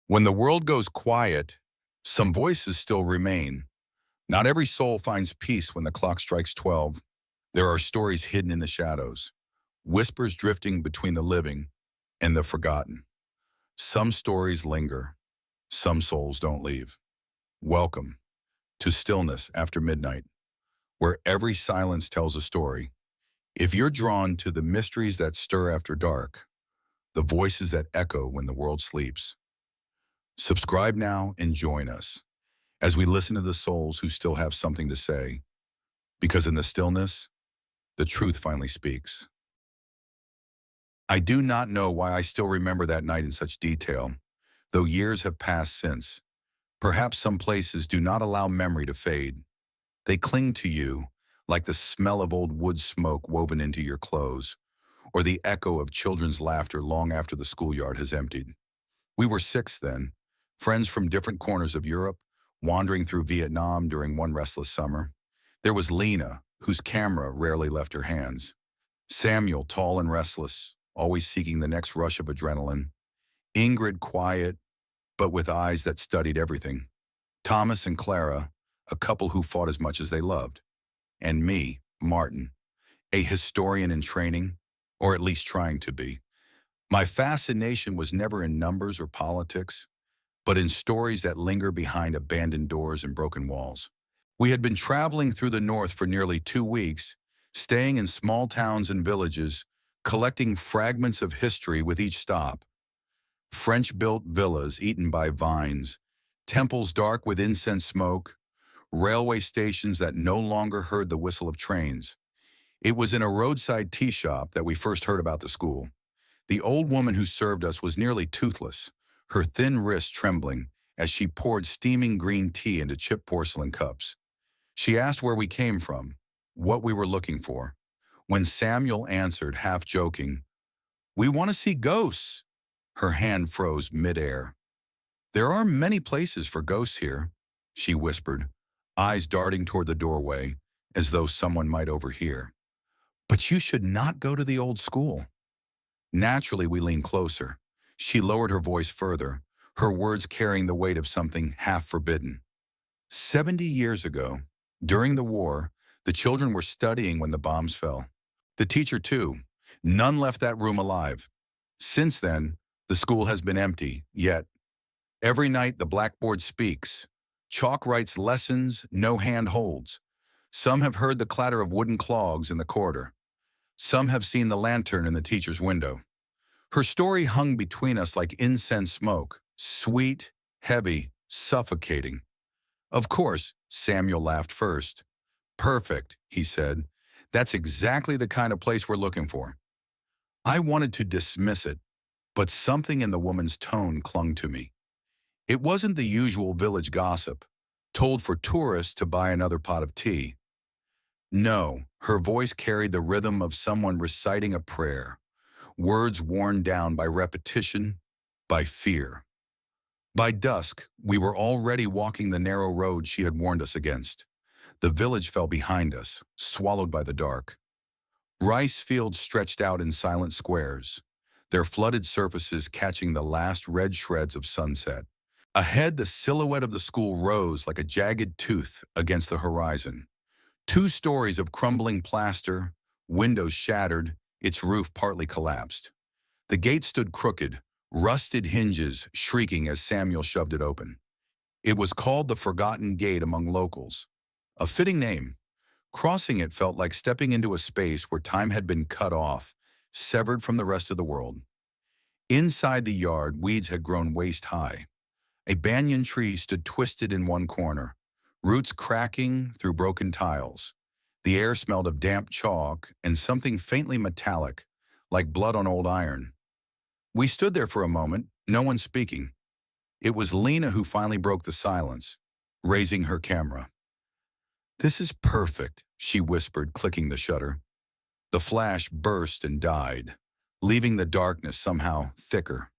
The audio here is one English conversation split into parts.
When the world goes quiet, some voices still remain. Not every soul finds peace when the clock strikes 12. There are stories hidden in the shadows, whispers drifting between the living and the forgotten. Some stories linger, some souls don't leave. Welcome to Stillness After Midnight, where every silence tells a story. If you're drawn to the mysteries that stir after dark, the voices that echo when the world sleeps, subscribe now and join us as we listen to the souls who still have something to say, because in the stillness, the truth finally speaks. I do not know why I still remember that night in such detail, though years have passed since. Perhaps some places do not allow memory to fade. They cling to you like the smell of old wood smoke woven into your clothes, or the echo of children's laughter long after the schoolyard has emptied. We were six then, friends from different corners of Europe, wandering through Vietnam during one restless summer. There was Lena, whose camera rarely left her hands. Samuel, tall and restless, always seeking the next rush of adrenaline. Ingrid, quiet, but with eyes that studied everything. Thomas and Clara, a couple who fought as much as they loved. And me, Martin, a historian in training, or at least trying to be. My fascination was never in numbers or politics, but in stories that linger behind abandoned doors and broken walls. We had been traveling through the north for nearly 2 weeks, staying in small towns and villages, collecting fragments of history with each stop. French-built villas eaten by vines, temples dark with incense smoke, railway stations that no longer heard the whistle of trains. It was in a roadside tea shop that we first heard about the school. The old woman who served us was nearly toothless, her thin wrists trembling as she poured steaming green tea into chipped porcelain cups. She asked where we came from, what we were looking for. When Samuel answered, half joking, "We want to see ghosts," her hand froze midair. "There are many places for ghosts here," she whispered, eyes darting toward the doorway, as though someone might overhear. "But you should not go to the old school." Naturally, we leaned closer. She lowered her voice further, her words carrying the weight of something half forbidden. 70 years ago, during the war, the children were studying when the bombs fell. The teacher, too. None left that room alive. Since then, the school has been empty, yet every night the blackboard speaks. Chalk writes lessons, no hand holds. Some have heard the clatter of wooden clogs in the corridor. Some have seen the lantern in the teacher's window. Her story hung between us like incense smoke, sweet, heavy, suffocating. Of course, Samuel laughed first. "Perfect," he said. "That's exactly the kind of place we're looking for." I wanted to dismiss it, but something in the woman's tone clung to me. It wasn't the usual village gossip, told for tourists to buy another pot of tea. No, her voice carried the rhythm of someone reciting a prayer, words worn down by repetition, by fear. By dusk, we were already walking the narrow road she had warned us against. The village fell behind us, swallowed by the dark. Rice fields stretched out in silent squares, their flooded surfaces catching the last red shreds of sunset. Ahead, the silhouette of the school rose like a jagged tooth against the horizon. 2 stories of crumbling plaster, windows shattered, its roof partly collapsed. The gate stood crooked, rusted hinges shrieking as Samuel shoved it open. It was called the Forgotten Gate among locals. A fitting name. Crossing it felt like stepping into a space where time had been cut off, severed from the rest of the world. Inside the yard, weeds had grown waist-high. A banyan tree stood twisted in one corner, roots cracking through broken tiles. The air smelled of damp chalk and something faintly metallic, like blood on old iron. We stood there for a moment, no one speaking. It was Lena who finally broke the silence, raising her camera. "This is perfect," she whispered, clicking the shutter. The flash burst and died, leaving the darkness somehow thicker.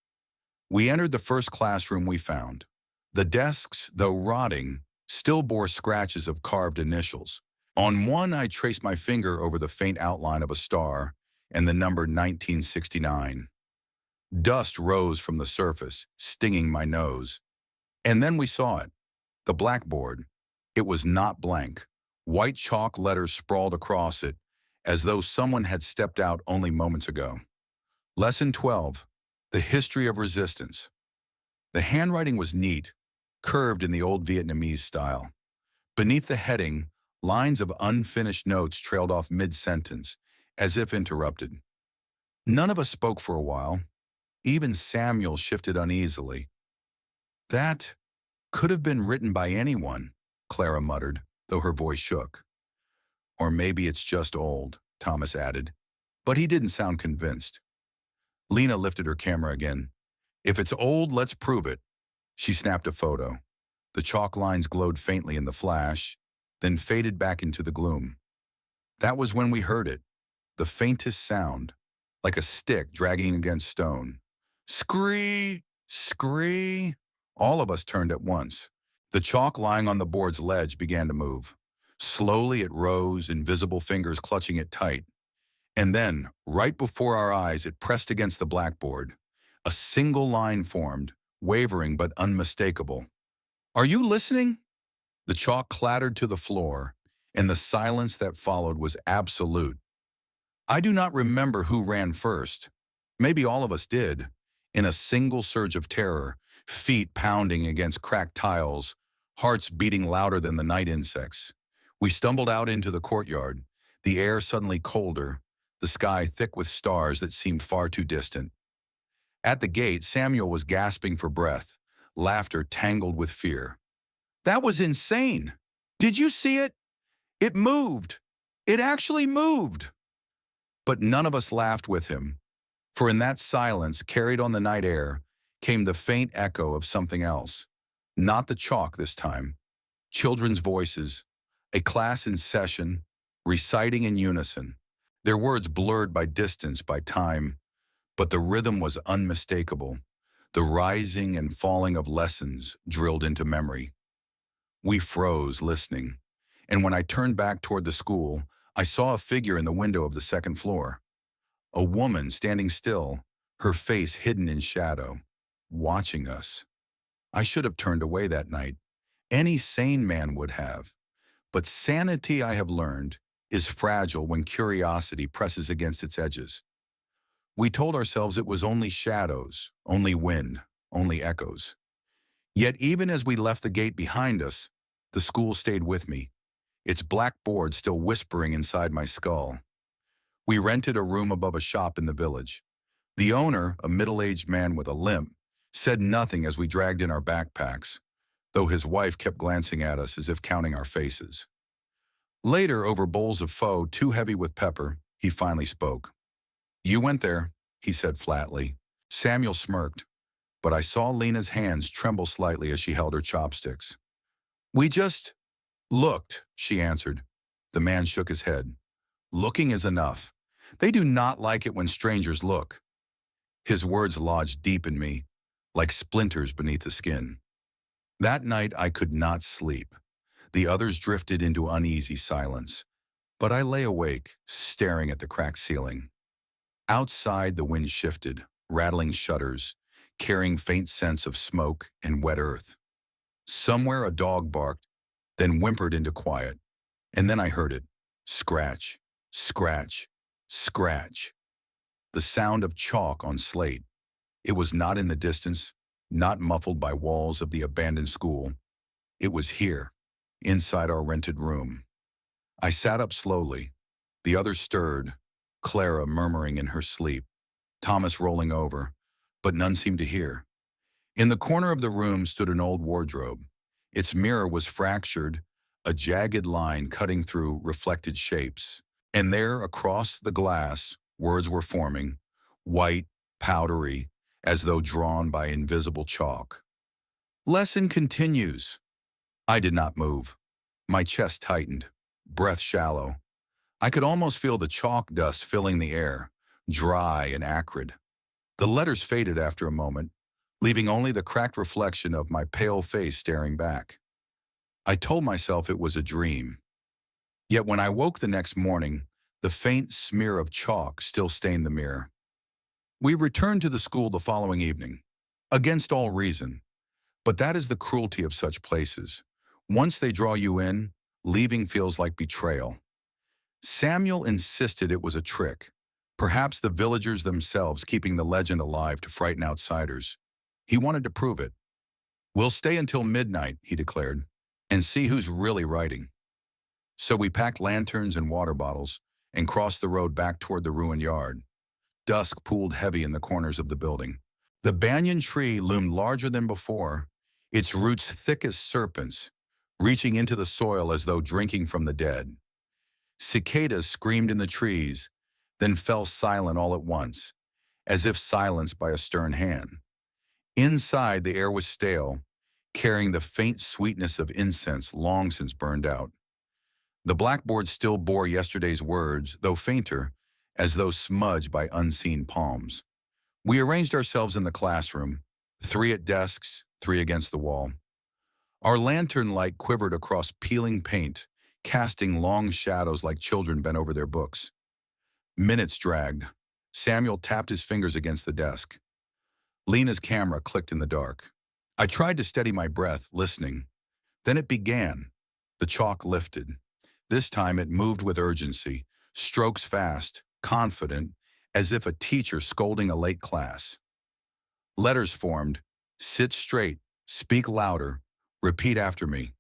We entered the first classroom we found. The desks, though rotting, still bore scratches of carved initials. On one, I traced my finger over the faint outline of a star and the number 1969. Dust rose from the surface, stinging my nose. And then we saw it, the blackboard. It was not blank. White chalk letters sprawled across it, as though someone had stepped out only moments ago. Lesson 12, The History of Resistance. The handwriting was neat, curved in the old Vietnamese style. Beneath the heading, lines of unfinished notes trailed off mid-sentence, as if interrupted. None of us spoke for a while. Even Samuel shifted uneasily. That could have been written by anyone, Clara muttered, though her voice shook. Or maybe it's just old, Thomas added. But he didn't sound convinced. Lena lifted her camera again. If it's old, let's prove it. She snapped a photo. The chalk lines glowed faintly in the flash, then faded back into the gloom. That was when we heard it, the faintest sound, like a stick dragging against stone. Scree! Scree! All of us turned at once. The chalk lying on the board's ledge began to move. Slowly it rose, invisible fingers clutching it tight. And then, right before our eyes, it pressed against the blackboard. A single line formed, wavering but unmistakable. Are you listening? The chalk clattered to the floor, and the silence that followed was absolute. I do not remember who ran first. Maybe all of us did. In a single surge of terror, feet pounding against cracked tiles, hearts beating louder than the night insects. We stumbled out into the courtyard, the air suddenly colder, the sky thick with stars that seemed far too distant. At the gate, Samuel was gasping for breath, laughter tangled with fear. That was insane! Did you see it? It moved! It actually moved! But none of us laughed with him, for in that silence, carried on the night air, came the faint echo of something else. Not the chalk this time. Children's voices, a class in session, reciting in unison, their words blurred by distance, by time, but the rhythm was unmistakable, the rising and falling of lessons drilled into memory. We froze, listening, and when I turned back toward the school, I saw a figure in the window of the second floor. A woman standing still, her face hidden in shadow, watching us. I should have turned away that night. Any sane man would have. But sanity, I have learned, is fragile when curiosity presses against its edges. We told ourselves it was only shadows, only wind, only echoes. Yet even as we left the gate behind us, the school stayed with me, its blackboard still whispering inside my skull. We rented a room above a shop in the village. The owner, a middle-aged man with a limp, said nothing as we dragged in our backpacks, though his wife kept glancing at us as if counting our faces. Later, over bowls of pho too heavy with pepper, he finally spoke. You went there, he said flatly. Samuel smirked, but I saw Lena's hands tremble slightly as she held her chopsticks. We just looked, she answered. The man shook his head. Looking is enough. They do not like it when strangers look. His words lodged deep in me, like splinters beneath the skin. That night I could not sleep. The others drifted into uneasy silence, but I lay awake, staring at the cracked ceiling. Outside the wind shifted, rattling shutters, carrying faint scents of smoke and wet earth. Somewhere a dog barked, then whimpered into quiet, and then I heard it. Scratch, scratch, scratch. The sound of chalk on slate. It was not in the distance, not muffled by walls of the abandoned school. It was here, inside our rented room. I sat up slowly. The others stirred, Clara murmuring in her sleep, Thomas rolling over, but none seemed to hear. In the corner of the room stood an old wardrobe. Its mirror was fractured, a jagged line cutting through reflected shapes. And there, across the glass, words were forming, white, powdery, as though drawn by invisible chalk. Lesson continues. I did not move. My chest tightened, breath shallow. I could almost feel the chalk dust filling the air, dry and acrid. The letters faded after a moment, leaving only the cracked reflection of my pale face staring back. I told myself it was a dream. Yet when I woke the next morning, the faint smear of chalk still stained the mirror. We returned to the school the following evening, against all reason. But that is the cruelty of such places. Once they draw you in, leaving feels like betrayal. Samuel insisted it was a trick, perhaps the villagers themselves keeping the legend alive to frighten outsiders. He wanted to prove it. "We'll stay until midnight," he declared, "and see who's really writing." So we packed lanterns and water bottles and crossed the road back toward the ruined yard. Dusk pooled heavy in the corners of the building. The banyan tree loomed larger than before, its roots thick as serpents, reaching into the soil as though drinking from the dead. Cicadas screamed in the trees, then fell silent all at once, as if silenced by a stern hand. Inside, the air was stale, carrying the faint sweetness of incense long since burned out. The blackboard still bore yesterday's words, though fainter, as though smudged by unseen palms. We arranged ourselves in the classroom, 3 at desks, 3 against the wall. Our lantern light quivered across peeling paint, casting long shadows like children bent over their books. Minutes dragged. Samuel tapped his fingers against the desk. Lena's camera clicked in the dark. I tried to steady my breath, listening. Then it began. The chalk lifted. This time it moved with urgency, strokes fast, confident, as if a teacher scolding a late class. Letters formed: "Sit straight, speak louder, repeat after me."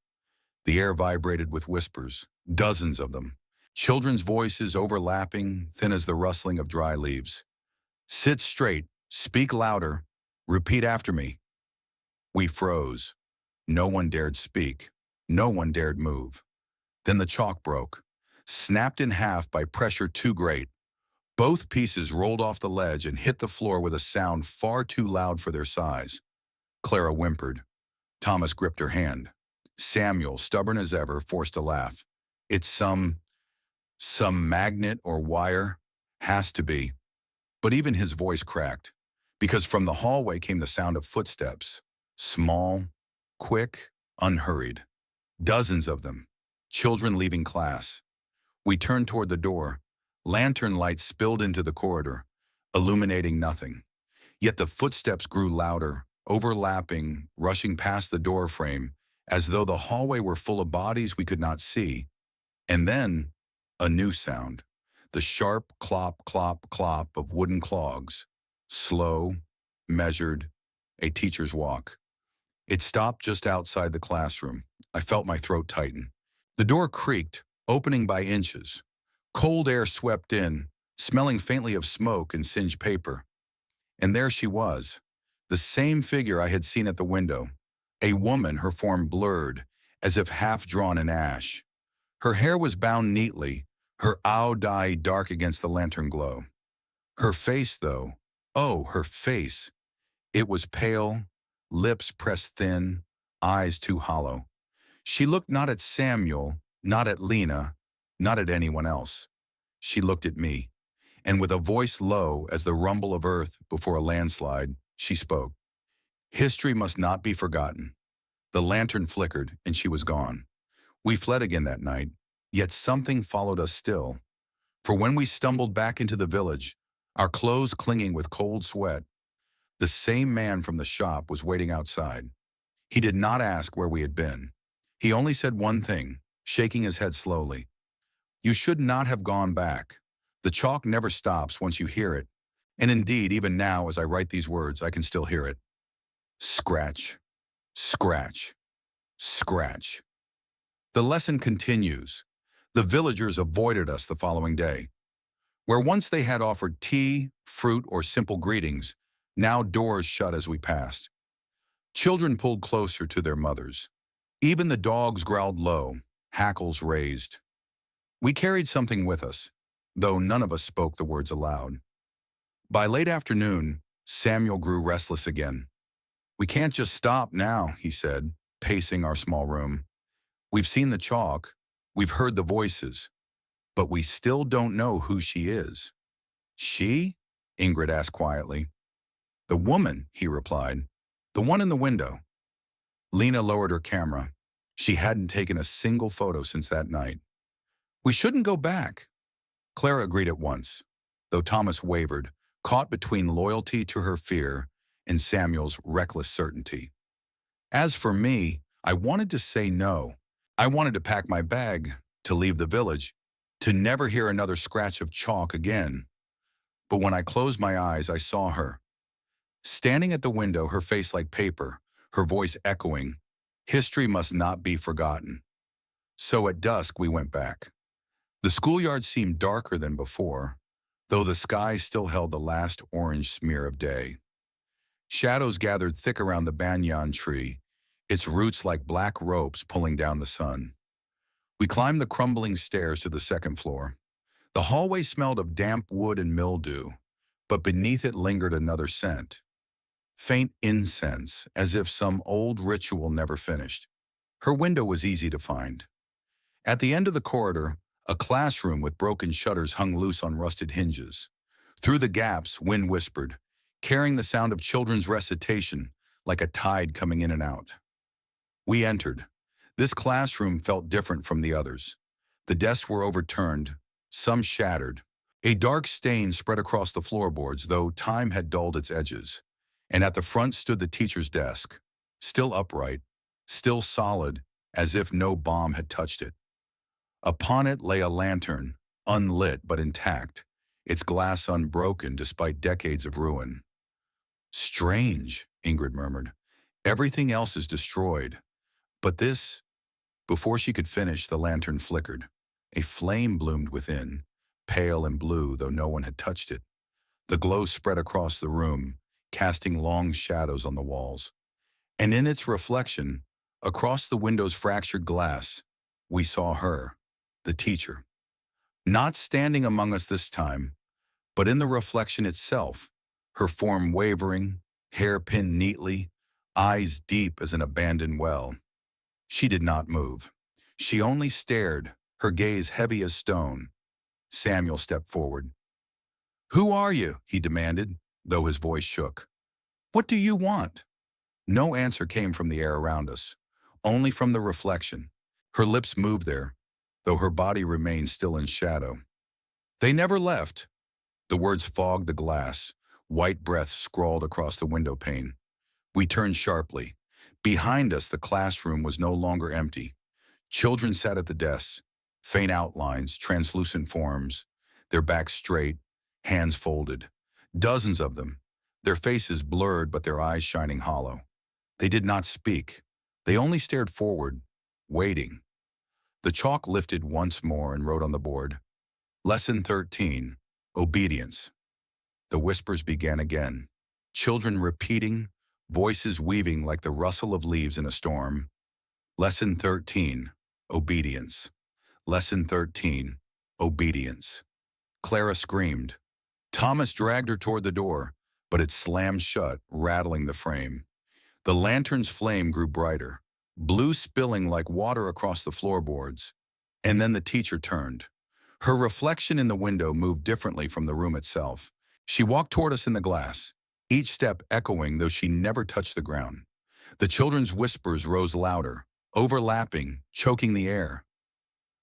The air vibrated with whispers, dozens of them, children's voices overlapping, thin as the rustling of dry leaves. "Sit straight, speak louder, repeat after me." We froze. No one dared speak. No one dared move. Then the chalk broke, snapped in half by pressure too great. Both pieces rolled off the ledge and hit the floor with a sound far too loud for their size. Clara whimpered. Thomas gripped her hand. Samuel, stubborn as ever, forced a laugh. "It's some magnet or wire. Has to be." But even his voice cracked, because from the hallway came the sound of footsteps. Small, quick, unhurried. Dozens of them. Children leaving class. We turned toward the door. Lantern light spilled into the corridor, illuminating nothing. Yet the footsteps grew louder, overlapping, rushing past the door frame, as though the hallway were full of bodies we could not see. And then, a new sound. The sharp clop, clop, clop of wooden clogs. Slow, measured, a teacher's walk. It stopped just outside the classroom. I felt my throat tighten. The door creaked, opening by inches. Cold air swept in, smelling faintly of smoke and singed paper. And there she was, the same figure I had seen at the window. A woman, her form blurred, as if half drawn in ash. Her hair was bound neatly, her dye dark against the lantern glow. Her face, though, oh, her face. It was pale, lips pressed thin, eyes too hollow. She looked not at Samuel, not at Lena, not at anyone else. She looked at me, and with a voice low as the rumble of earth before a landslide, she spoke. History must not be forgotten. The lantern flickered, and she was gone. We fled again that night, yet something followed us still. For when we stumbled back into the village, our clothes clinging with cold sweat, the same man from the shop was waiting outside. He did not ask where we had been. He only said one thing, shaking his head slowly. "You should not have gone back. The chalk never stops once you hear it. And indeed, even now, as I write these words, I can still hear it. Scratch, scratch, scratch." The lesson continues. The villagers avoided us the following day. Where once they had offered tea, fruit, or simple greetings, now doors shut as we passed. Children pulled closer to their mothers. Even the dogs growled low, hackles raised. We carried something with us, though none of us spoke the words aloud. By late afternoon, Samuel grew restless again. "We can't just stop now," he said, pacing our small room. "We've seen the chalk, we've heard the voices, but we still don't know who she is." "She?" Ingrid asked quietly. "The woman," he replied. "The one in the window." Lena lowered her camera. She hadn't taken a single photo since that night. "We shouldn't go back." Clara agreed at once, though Thomas wavered, caught between loyalty to her fear and Samuel's reckless certainty. As for me, I wanted to say no. I wanted to pack my bag, to leave the village, to never hear another scratch of chalk again. But when I closed my eyes, I saw her. Standing at the window, her face like paper, her voice echoing, "History must not be forgotten." So at dusk, we went back. The schoolyard seemed darker than before, though the sky still held the last orange smear of day. Shadows gathered thick around the banyan tree, its roots like black ropes pulling down the sun. We climbed the crumbling stairs to the second floor. The hallway smelled of damp wood and mildew, but beneath it lingered another scent. Faint incense, as if some old ritual never finished. Her window was easy to find. At the end of the corridor, a classroom with broken shutters hung loose on rusted hinges. Through the gaps, wind whispered, carrying the sound of children's recitation like a tide coming in and out. We entered. This classroom felt different from the others. The desks were overturned, some shattered. A dark stain spread across the floorboards, though time had dulled its edges. And at the front stood the teacher's desk, still upright, still solid, as if no bomb had touched it. Upon it lay a lantern, unlit but intact, its glass unbroken despite decades of ruin. "Strange," Ingrid murmured. "Everything else is destroyed. But this—" Before she could finish, the lantern flickered. A flame bloomed within, pale and blue, though no one had touched it. The glow spread across the room, casting long shadows on the walls. And in its reflection, across the window's fractured glass, we saw her, the teacher. Not standing among us this time, but in the reflection itself, her form wavering, hair pinned neatly, eyes deep as an abandoned well. She did not move. She only stared, her gaze heavy as stone. Samuel stepped forward. "Who are you?" he demanded, though his voice shook. "What do you want?" No answer came from the air around us, only from the reflection. Her lips moved there, though her body remained still in shadow. "They never left." The words fogged the glass, white breath scrawled across the window pane. We turned sharply. Behind us, the classroom was no longer empty. Children sat at the desks, faint outlines, translucent forms, their backs straight, hands folded. Dozens of them, their faces blurred but their eyes shining hollow. They did not speak. They only stared forward, waiting. The chalk lifted once more and wrote on the board, "Lesson 13, Obedience." The whispers began again, children repeating, voices weaving like the rustle of leaves in a storm. Lesson 13, Obedience. Lesson 13, Obedience. Clara screamed. Thomas dragged her toward the door, but it slammed shut, rattling the frame. The lantern's flame grew brighter, blue spilling like water across the floorboards. And then the teacher turned. Her reflection in the window moved differently from the room itself. She walked toward us in the glass, each step echoing though she never touched the ground. The children's whispers rose louder, overlapping, choking the air.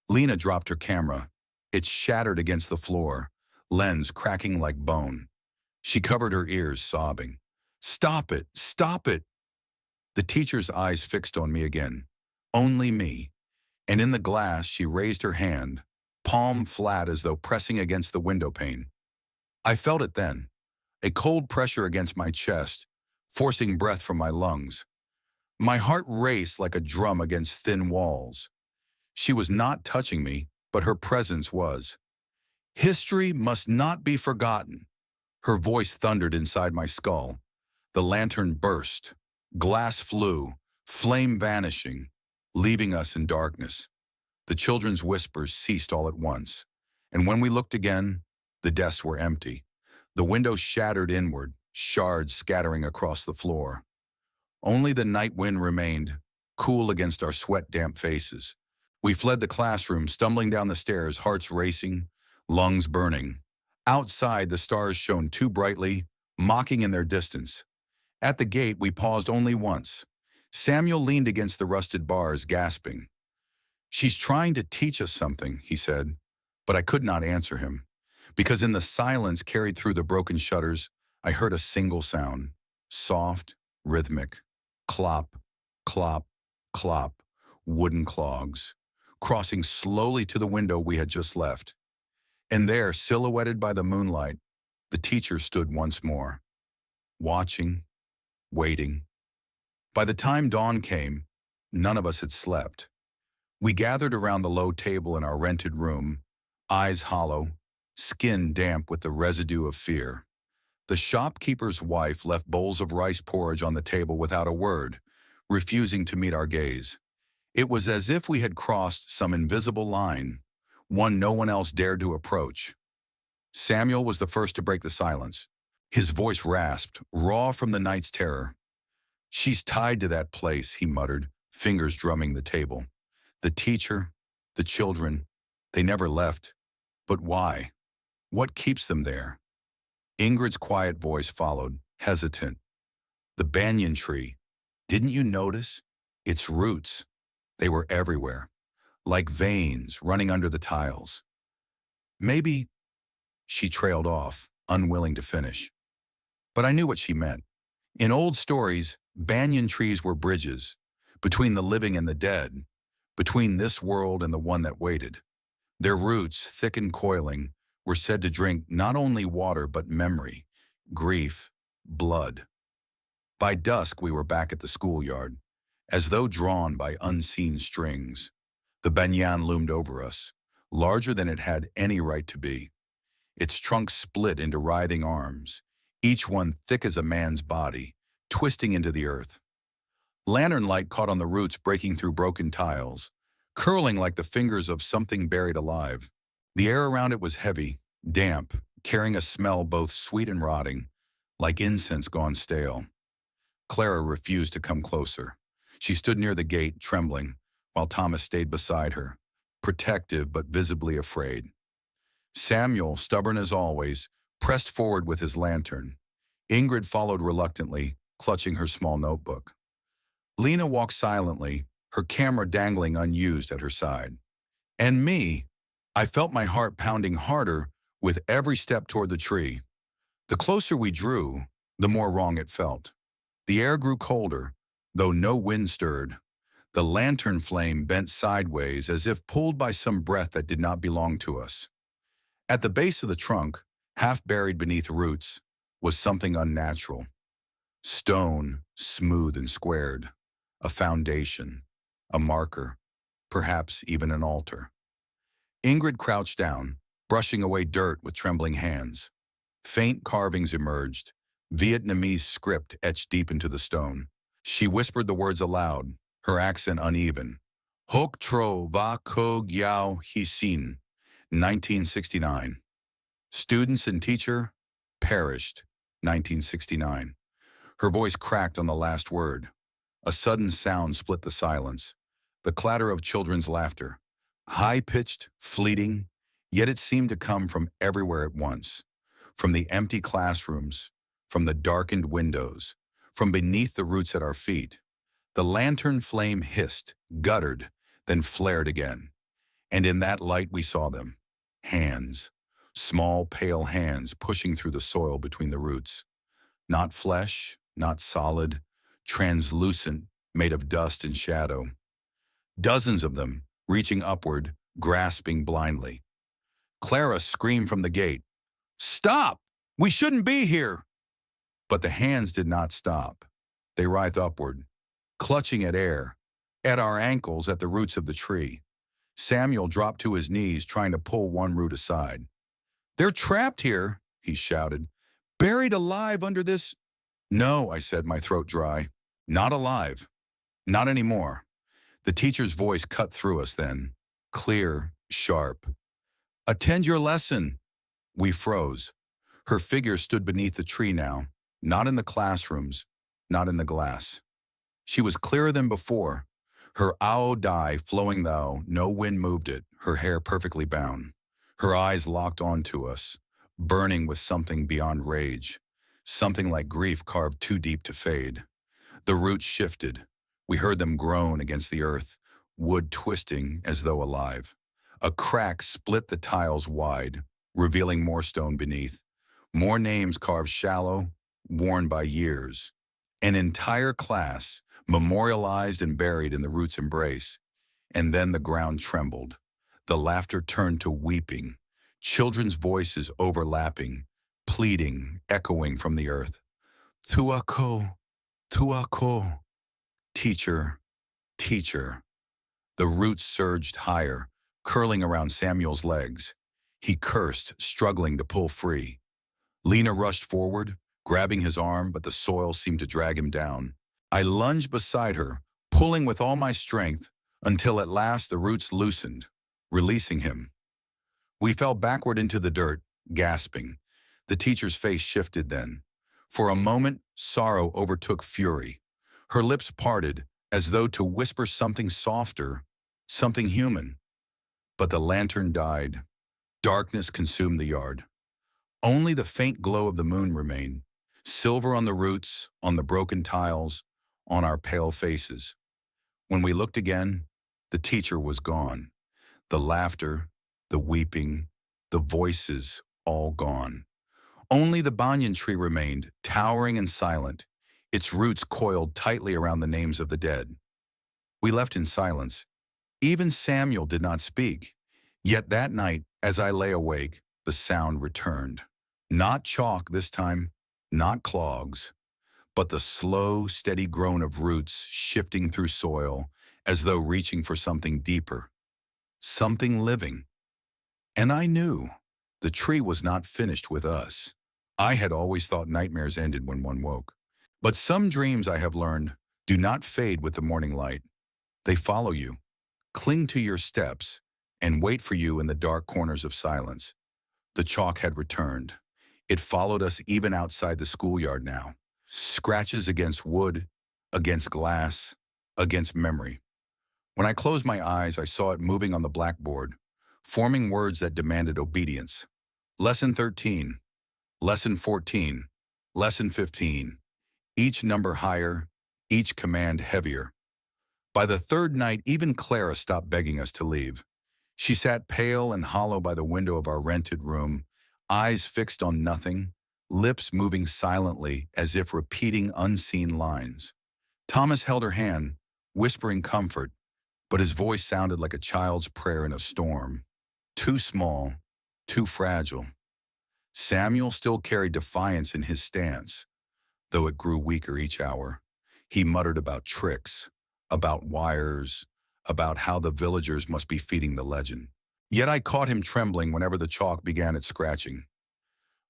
Lena dropped her camera. It shattered against the floor, lens cracking like bone. She covered her ears, sobbing. "Stop it! Stop it!" The teacher's eyes fixed on me again. Only me. And in the glass, she raised her hand, palm flat as though pressing against the window pane. I felt it then, a cold pressure against my chest, forcing breath from my lungs. My heart raced like a drum against thin walls. She was not touching me, but her presence was. "History must not be forgotten." Her voice thundered inside my skull. The lantern burst. Glass flew, flame vanishing, leaving us in darkness. The children's whispers ceased all at once, and when we looked again, the desks were empty. The window shattered inward, shards scattering across the floor. Only the night wind remained, cool against our sweat-damp faces. We fled the classroom, stumbling down the stairs, hearts racing, lungs burning. Outside, the stars shone too brightly, mocking in their distance. At the gate, we paused only once. Samuel leaned against the rusted bars, gasping. "She's trying to teach us something," he said, but I could not answer him. Because in the silence carried through the broken shutters, I heard a single sound, soft, rhythmic, clop, clop, clop, wooden clogs, crossing slowly to the window we had just left. And there, silhouetted by the moonlight, the teacher stood once more, watching, waiting. By the time dawn came, none of us had slept. We gathered around the low table in our rented room, eyes hollow, skin damp with the residue of fear. The shopkeeper's wife left bowls of rice porridge on the table without a word, refusing to meet our gaze. It was as if we had crossed some invisible line, one no one else dared to approach. Samuel was the first to break the silence. His voice rasped, raw from the night's terror. "She's tied to that place," he muttered, fingers drumming the table. "The teacher, the children, they never left. But why? What keeps them there?" Ingrid's quiet voice followed, hesitant. "The banyan tree. Didn't you notice? Its roots. They were everywhere, like veins running under the tiles. Maybe—" She trailed off, unwilling to finish. But I knew what she meant. In old stories, banyan trees were bridges, between the living and the dead, between this world and the one that waited. Their roots, thick and coiling, were said to drink not only water but memory, grief, blood. By dusk we were back at the schoolyard, as though drawn by unseen strings. The banyan loomed over us, larger than it had any right to be. Its trunk split into writhing arms, each one thick as a man's body, twisting into the earth. Lantern light caught on the roots breaking through broken tiles, curling like the fingers of something buried alive. The air around it was heavy, damp, carrying a smell both sweet and rotting, like incense gone stale. Clara refused to come closer. She stood near the gate, trembling, while Thomas stayed beside her, protective but visibly afraid. Samuel, stubborn as always, pressed forward with his lantern. Ingrid followed reluctantly, clutching her small notebook. Lena walked silently, her camera dangling unused at her side. And me, I felt my heart pounding harder with every step toward the tree. The closer we drew, the more wrong it felt. The air grew colder, though no wind stirred. The lantern flame bent sideways as if pulled by some breath that did not belong to us. At the base of the trunk, half buried beneath roots, was something unnatural. Stone, smooth and squared. A foundation. A marker. Perhaps even an altar. Ingrid crouched down, brushing away dirt with trembling hands. Faint carvings emerged, Vietnamese script etched deep into the stone. She whispered the words aloud, her accent uneven. Hoc tro va ko gyao hi sin, 1969. Students and teacher perished, 1969. Her voice cracked on the last word. A sudden sound split the silence, the clatter of children's laughter. High-pitched, fleeting, yet it seemed to come from everywhere at once. From the empty classrooms, from the darkened windows, from beneath the roots at our feet. The lantern flame hissed, guttered, then flared again. And in that light we saw them. Hands. Small, pale hands pushing through the soil between the roots. Not flesh, not solid, translucent, made of dust and shadow. Dozens of them, reaching upward, grasping blindly. Clara screamed from the gate, "Stop! We shouldn't be here!" But the hands did not stop. They writhed upward, clutching at air, at our ankles, at the roots of the tree. Samuel dropped to his knees, trying to pull one root aside. "They're trapped here," he shouted. "Buried alive under this—" "No," I said, my throat dry. "Not alive. Not anymore." The teacher's voice cut through us then, clear, sharp. "Attend your lesson." We froze. Her figure stood beneath the tree now, not in the classrooms, not in the glass. She was clearer than before, her ao dye flowing though no wind moved it, her hair perfectly bound. Her eyes locked onto us, burning with something beyond rage, something like grief carved too deep to fade. The roots shifted. We heard them groan against the earth, wood twisting as though alive. A crack split the tiles wide. revealing more stone beneath. More names carved shallow, worn by years. An entire class, memorialized and buried in the root's embrace. And then the ground trembled. The laughter turned to weeping. Children's voices overlapping, pleading, echoing from the earth. Tuako, tuako. Teacher, teacher. The roots surged higher, curling around Samuel's legs. He cursed, struggling to pull free. Lena rushed forward, grabbing his arm, but the soil seemed to drag him down. I lunged beside her, pulling with all my strength, until at last the roots loosened, releasing him. We fell backward into the dirt, gasping. The teacher's face shifted then. For a moment, sorrow overtook fury. Her lips parted, as though to whisper something softer, something human. But the lantern died. Darkness consumed the yard. Only the faint glow of the moon remained, silver on the roots, on the broken tiles, on our pale faces. When we looked again, the teacher was gone. The laughter, the weeping, the voices, all gone. Only the banyan tree remained, towering and silent, its roots coiled tightly around the names of the dead. We left in silence. Even Samuel did not speak. Yet that night, as I lay awake, the sound returned. Not chalk this time, not clogs, but the slow, steady groan of roots shifting through soil as though reaching for something deeper, something living. And I knew the tree was not finished with us. I had always thought nightmares ended when one woke. But some dreams, I have learned, do not fade with the morning light. They follow you, cling to your steps, and wait for you in the dark corners of silence. The chalk had returned. It followed us even outside the schoolyard now. Scratches against wood, against glass, against memory. When I closed my eyes, I saw it moving on the blackboard, forming words that demanded obedience. Lesson 13, Lesson 14, Lesson 15. Each number higher, each command heavier. By the third night, even Clara stopped begging us to leave. She sat pale and hollow by the window of our rented room, eyes fixed on nothing, lips moving silently as if repeating unseen lines. Thomas held her hand, whispering comfort, but his voice sounded like a child's prayer in a storm. Too small, too fragile. Samuel still carried defiance in his stance, though it grew weaker each hour. He muttered about tricks, about wires, about how the villagers must be feeding the legend. Yet I caught him trembling whenever the chalk began its scratching.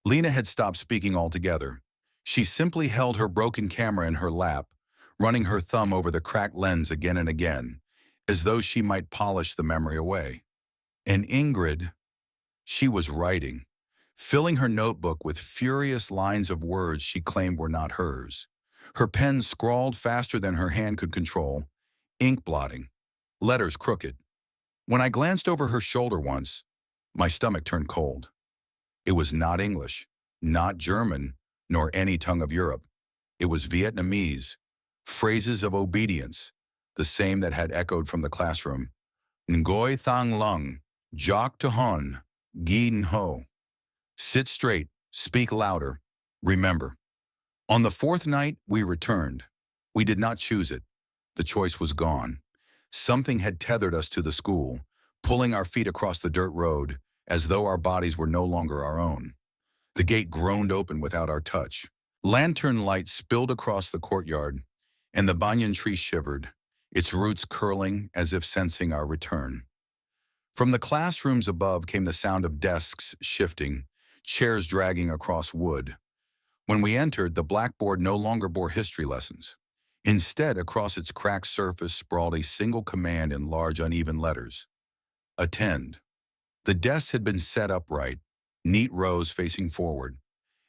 Lena had stopped speaking altogether. She simply held her broken camera in her lap, running her thumb over the cracked lens again and again, as though she might polish the memory away. And Ingrid, she was writing, filling her notebook with furious lines of words she claimed were not hers. Her pen scrawled faster than her hand could control, ink blotting, letters crooked. When I glanced over her shoulder once, my stomach turned cold. It was not English, not German, nor any tongue of Europe. It was Vietnamese, phrases of obedience, the same that had echoed from the classroom. Ngoi thang lung, jok to hon, gien ho. Sit straight, speak louder, remember. On the fourth night, we returned. We did not choose it. The choice was gone. Something had tethered us to the school, pulling our feet across the dirt road, as though our bodies were no longer our own. The gate groaned open without our touch. Lantern light spilled across the courtyard, and the banyan tree shivered, its roots curling as if sensing our return. From the classrooms above came the sound of desks shifting, chairs dragging across wood. When we entered, the blackboard no longer bore history lessons. Instead, across its cracked surface sprawled a single command in large uneven letters. Attend. The desks had been set upright, neat rows facing forward,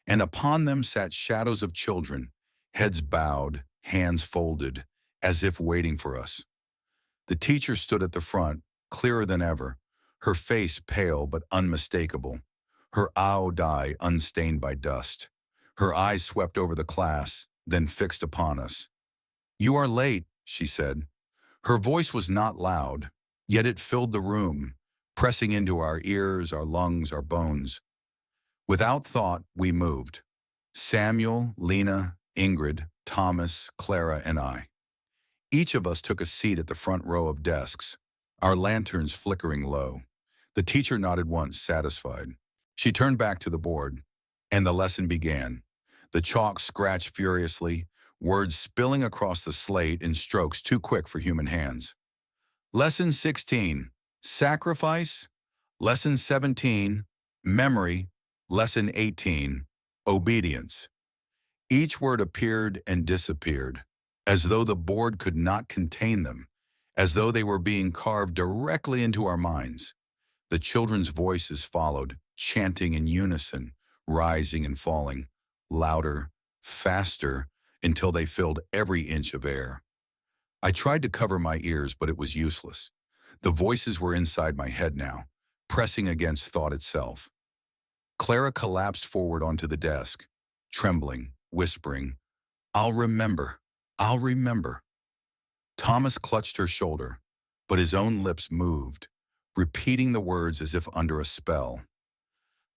and upon them sat shadows of children, heads bowed, hands folded, as if waiting for us. The teacher stood at the front, clearer than ever, her face pale but unmistakable, her ao dye unstained by dust. Her eyes swept over the class, then fixed upon us. "You are late," she said. Her voice was not loud, yet it filled the room, pressing into our ears, our lungs, our bones. Without thought, we moved. Samuel, Lena, Ingrid, Thomas, Clara, and I. Each of us took a seat at the front row of desks, our lanterns flickering low. The teacher nodded once, satisfied. She turned back to the board, and the lesson began. The chalk scratched furiously, words spilling across the slate in strokes too quick for human hands. Lesson 16, Sacrifice. Lesson 17, Memory. Lesson 18, Obedience. Each word appeared and disappeared, as though the board could not contain them, as though they were being carved directly into our minds. The children's voices followed, chanting in unison, rising and falling, louder, faster, until they filled every inch of air. I tried to cover my ears, but it was useless. The voices were inside my head now, pressing against thought itself. Clara collapsed forward onto the desk, trembling, whispering, "I'll remember, I'll remember." Thomas clutched her shoulder, but his own lips moved, repeating the words as if under a spell.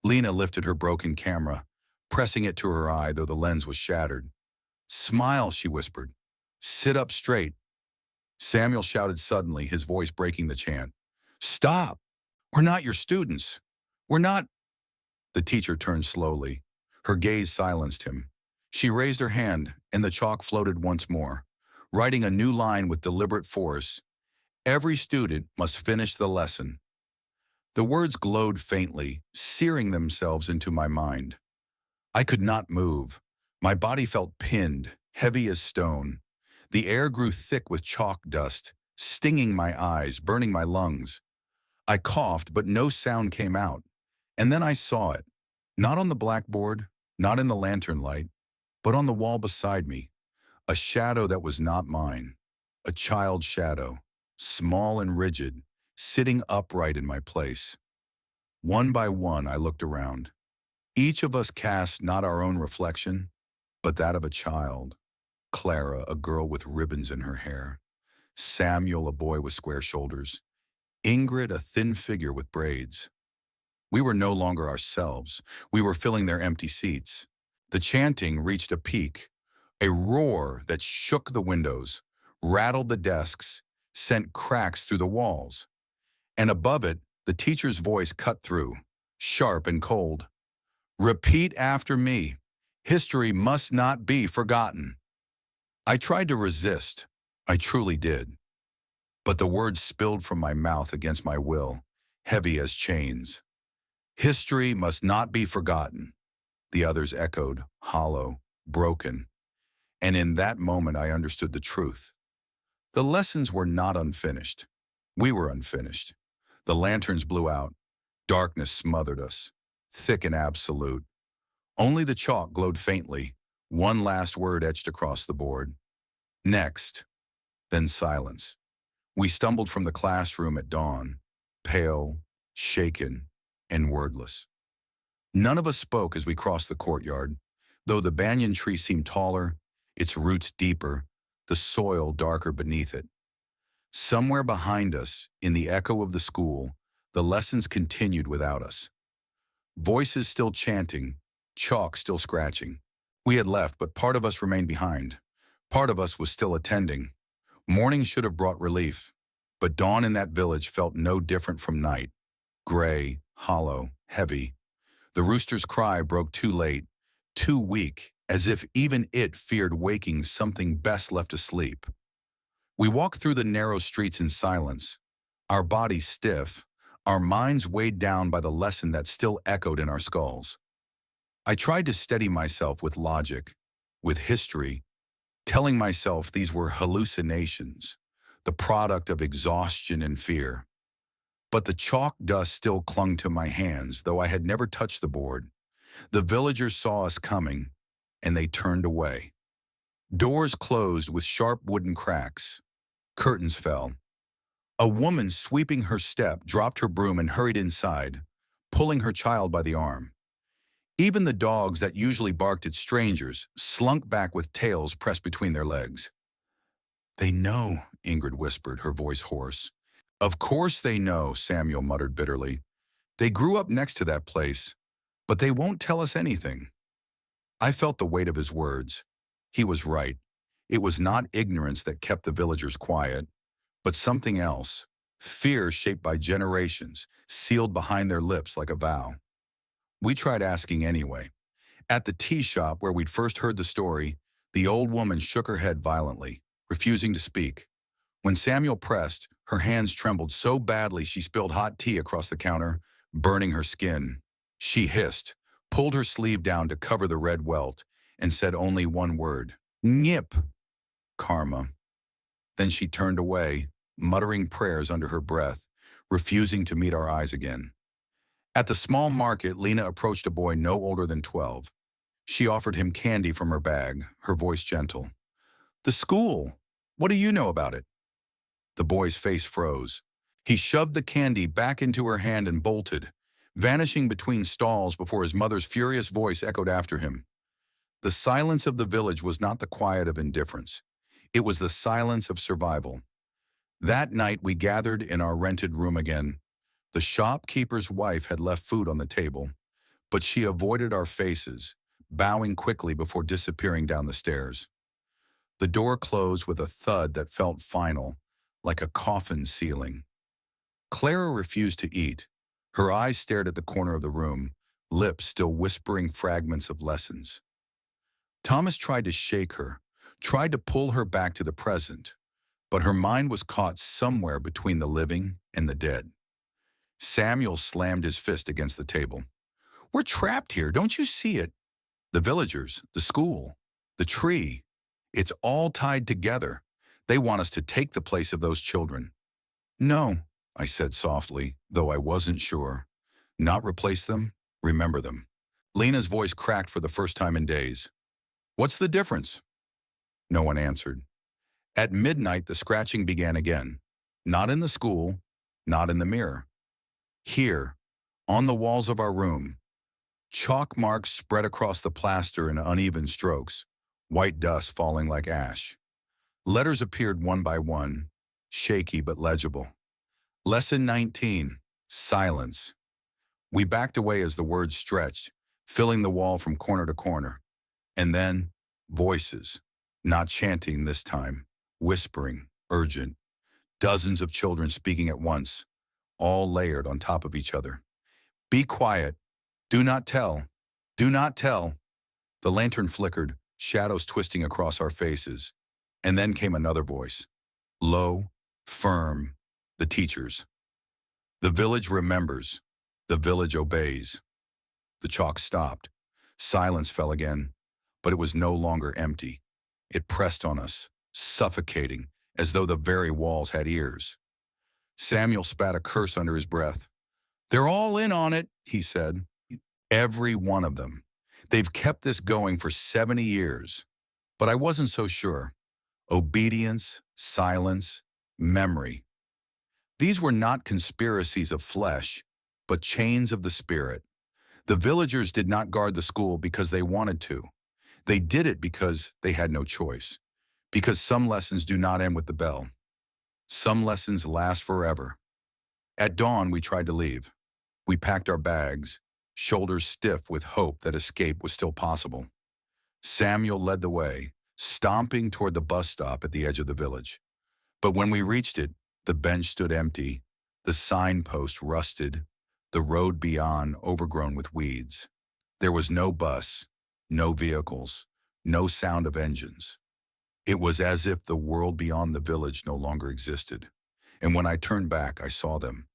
Lena lifted her broken camera, pressing it to her eye though the lens was shattered. "Smile," she whispered. "Sit up straight." Samuel shouted suddenly, his voice breaking the chant. "Stop! We're not your students. We're not—" The teacher turned slowly. Her gaze silenced him. She raised her hand, and the chalk floated once more, writing a new line with deliberate force. "Every student must finish the lesson." The words glowed faintly, searing themselves into my mind. I could not move. My body felt pinned, heavy as stone. The air grew thick with chalk dust, stinging my eyes, burning my lungs. I coughed, but no sound came out. And then I saw it. Not on the blackboard, not in the lantern light, but on the wall beside me. A shadow that was not mine. A child's shadow, small and rigid, sitting upright in my place. One by one, I looked around. Each of us cast not our own reflection, but that of a child. Clara, a girl with ribbons in her hair. Samuel, a boy with square shoulders. Ingrid, a thin figure with braids. We were no longer ourselves. We were filling their empty seats. The chanting reached a peak, a roar that shook the windows, rattled the desks, sent cracks through the walls. And above it, the teacher's voice cut through, sharp and cold. "Repeat after me. History must not be forgotten." I tried to resist. I truly did. But the words spilled from my mouth against my will, heavy as chains. "History must not be forgotten." The others echoed, hollow, broken. And in that moment I understood the truth. The lessons were not unfinished. We were unfinished. The lanterns blew out. Darkness smothered us, thick and absolute. Only the chalk glowed faintly, one last word etched across the board. Next, then silence. We stumbled from the classroom at dawn, pale, shaken, and wordless. None of us spoke as we crossed the courtyard, though the banyan tree seemed taller, its roots deeper, the soil darker beneath it. Somewhere behind us, in the echo of the school, the lessons continued without us. Voices still chanting, chalk still scratching. We had left, but part of us remained behind. Part of us was still attending. Morning should have brought relief, but dawn in that village felt no different from night. Gray, hollow, heavy. The rooster's cry broke too late, too weak, as if even it feared waking something best left asleep. We walked through the narrow streets in silence, our bodies stiff, our minds weighed down by the lesson that still echoed in our skulls. I tried to steady myself with logic, with history, telling myself these were hallucinations, the product of exhaustion and fear. But the chalk dust still clung to my hands, though I had never touched the board. The villagers saw us coming, and they turned away. Doors closed with sharp wooden cracks. Curtains fell. A woman sweeping her step dropped her broom and hurried inside, pulling her child by the arm. Even the dogs that usually barked at strangers slunk back with tails pressed between their legs. "They know," Ingrid whispered, her voice hoarse. "Of course they know," Samuel muttered bitterly. "They grew up next to that place. But they won't tell us anything. I felt the weight of his words. He was right. It was not ignorance that kept the villagers quiet, but something else. Fear shaped by generations, sealed behind their lips like a vow. We tried asking anyway. At the tea shop where we'd first heard the story, the old woman shook her head violently, refusing to speak. When Samuel pressed, her hands trembled so badly she spilled hot tea across the counter, burning her skin. She hissed, pulled her sleeve down to cover the red welt, and said only one word. Nyip. Karma. Then she turned away, muttering prayers under her breath, refusing to meet our eyes again. At the small market, Lena approached a boy no older than 12. She offered him candy from her bag, her voice gentle. The school. What do you know about it? The boy's face froze. He shoved the candy back into her hand and bolted, vanishing between stalls before his mother's furious voice echoed after him. The silence of the village was not the quiet of indifference. It was the silence of survival. That night we gathered in our rented room again. The shopkeeper's wife had left food on the table, but she avoided our faces, bowing quickly before disappearing down the stairs. The door closed with a thud that felt final, like a coffin ceiling. Clara refused to eat. Her eyes stared at the corner of the room, lips still whispering fragments of lessons. Thomas tried to shake her, tried to pull her back to the present, but her mind was caught somewhere between the living and the dead. Samuel slammed his fist against the table. We're trapped here, don't you see it? The villagers, the school, the tree. It's all tied together. They want us to take the place of those children. No, I said softly, though I wasn't sure. Not replace them, remember them. Lena's voice cracked for the first time in days. What's the difference? No one answered. At midnight, the scratching began again. Not in the school, not in the mirror. Here, on the walls of our room, chalk marks spread across the plaster in uneven strokes, white dust falling like ash. Letters appeared one by one, shaky but legible. Lesson 19, silence. We backed away as the words stretched, filling the wall from corner to corner. And then, voices, not chanting this time, whispering, urgent. Dozens of children speaking at once, all layered on top of each other. Be quiet. Do not tell. Do not tell. The lantern flickered, shadows twisting across our faces. And then came another voice. Low, firm, the teacher's. The village remembers. The village obeys. The chalk stopped. Silence fell again, but it was no longer empty. It pressed on us, suffocating, as though the very walls had ears. Samuel spat a curse under his breath. They're all in on it, he said. Every one of them. They've kept this going for 70 years. But I wasn't so sure. Obedience, silence, memory. These were not conspiracies of flesh, but chains of the spirit. The villagers did not guard the school because they wanted to. They did it because they had no choice. Because some lessons do not end with the bell. Some lessons last forever. At dawn, we tried to leave. We packed our bags, shoulders stiff with hope that escape was still possible. Samuel led the way, stomping toward the bus stop at the edge of the village. But when we reached it, the bench stood empty, the signpost rusted, the road beyond overgrown with weeds. There was no bus, no vehicles, no sound of engines. It was as if the world beyond the village no longer existed. And when I turned back, I saw them.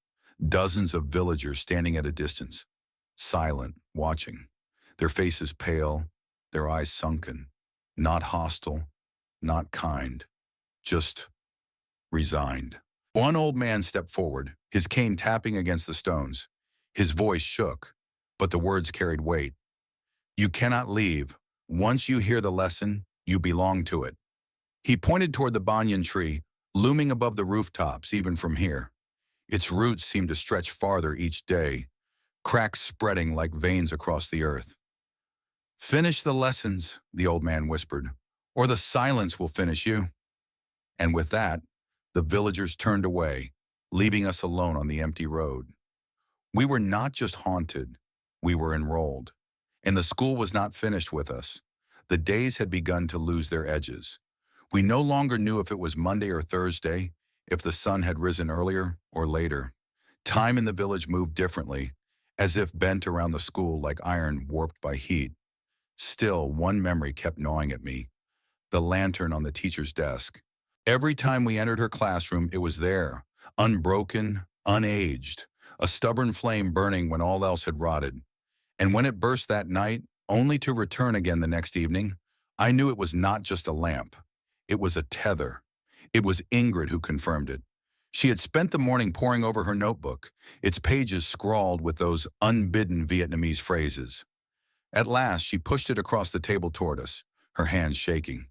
Dozens of villagers standing at a distance, silent, watching. Their faces pale, their eyes sunken. Not hostile, not kind, just resigned. One old man stepped forward, his cane tapping against the stones. His voice shook, but the words carried weight. You cannot leave. Once you hear the lesson, you belong to it. He pointed toward the banyan tree, looming above the rooftops even from here. Its roots seemed to stretch farther each day, cracks spreading like veins across the earth. Finish the lessons, the old man whispered, or the silence will finish you. And with that, the villagers turned away, leaving us alone on the empty road. We were not just haunted, We were enrolled. And the school was not finished with us. The days had begun to lose their edges. We no longer knew if it was Monday or Thursday, if the sun had risen earlier or later. Time in the village moved differently, as if bent around the school like iron warped by heat. Still, one memory kept gnawing at me: the lantern on the teacher's desk. Every time we entered her classroom, it was there, unbroken, unaged, a stubborn flame burning when all else had rotted. And when it burst that night, only to return again the next evening, I knew it was not just a lamp. It was a tether. It was Ingrid who confirmed it. She had spent the morning poring over her notebook, its pages scrawled with those unbidden Vietnamese phrases. At last, she pushed it across the table toward us, her hands shaking.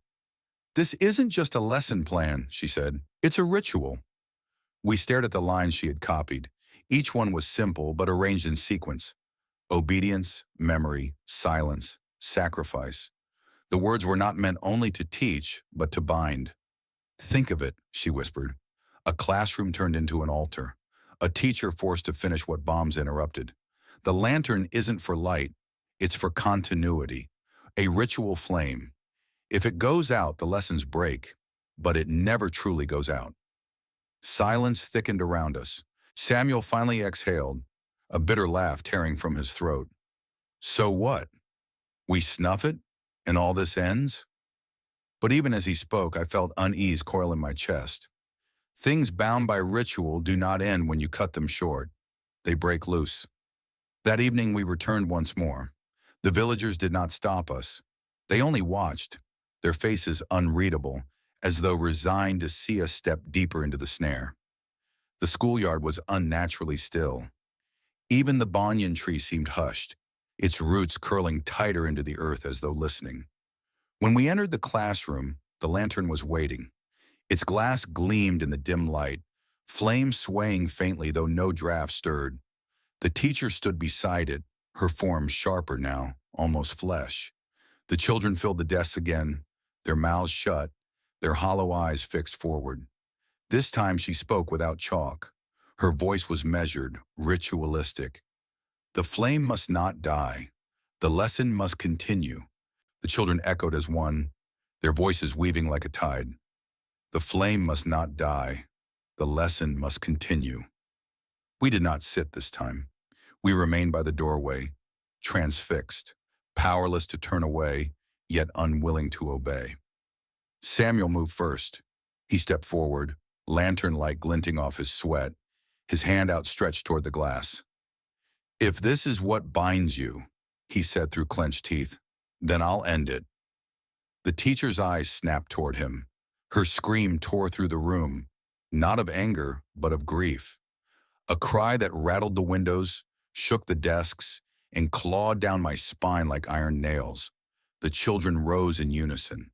"This isn't just a lesson plan," she said. "It's a ritual." We stared at the lines she had copied. Each one was simple but arranged in sequence: obedience, memory, silence, sacrifice. The words were not meant only to teach, but to bind. "Think of it," she whispered. "A classroom turned into an altar. A teacher forced to finish what bombs interrupted. The lantern isn't for light, it's for continuity. A ritual flame. If it goes out, the lessons break, but it never truly goes out." Silence thickened around us. Samuel finally exhaled, a bitter laugh tearing from his throat. "So what? We snuff it, and all this ends?" But even as he spoke, I felt unease coil in my chest. Things bound by ritual do not end when you cut them short. They break loose. That evening we returned once more. The villagers did not stop us. They only watched, their faces unreadable, as though resigned to see us step deeper into the snare. The schoolyard was unnaturally still. Even the banyan tree seemed hushed, its roots curling tighter into the earth as though listening. When we entered the classroom, the lantern was waiting. Its glass gleamed in the dim light, flame swaying faintly though no draft stirred. The teacher stood beside it, her form sharper now, almost flesh. The children filled the desks again, their mouths shut, their hollow eyes fixed forward. This time she spoke without chalk. Her voice was measured, ritualistic. "The flame must not die. The lesson must continue." The children echoed as one, their voices weaving like a tide. "The flame must not die. The lesson must continue." We did not sit this time. We remained by the doorway, transfixed, powerless to turn away, yet unwilling to obey. Samuel moved first. He stepped forward, lantern light glinting off his sweat, his hand outstretched toward the glass. "If this is what binds you," he said through clenched teeth, "then I'll end it." The teacher's eyes snapped toward him. Her scream tore through the room, not of anger, but of grief. A cry that rattled the windows, shook the desks, and clawed down my spine like iron nails. The children rose in unison.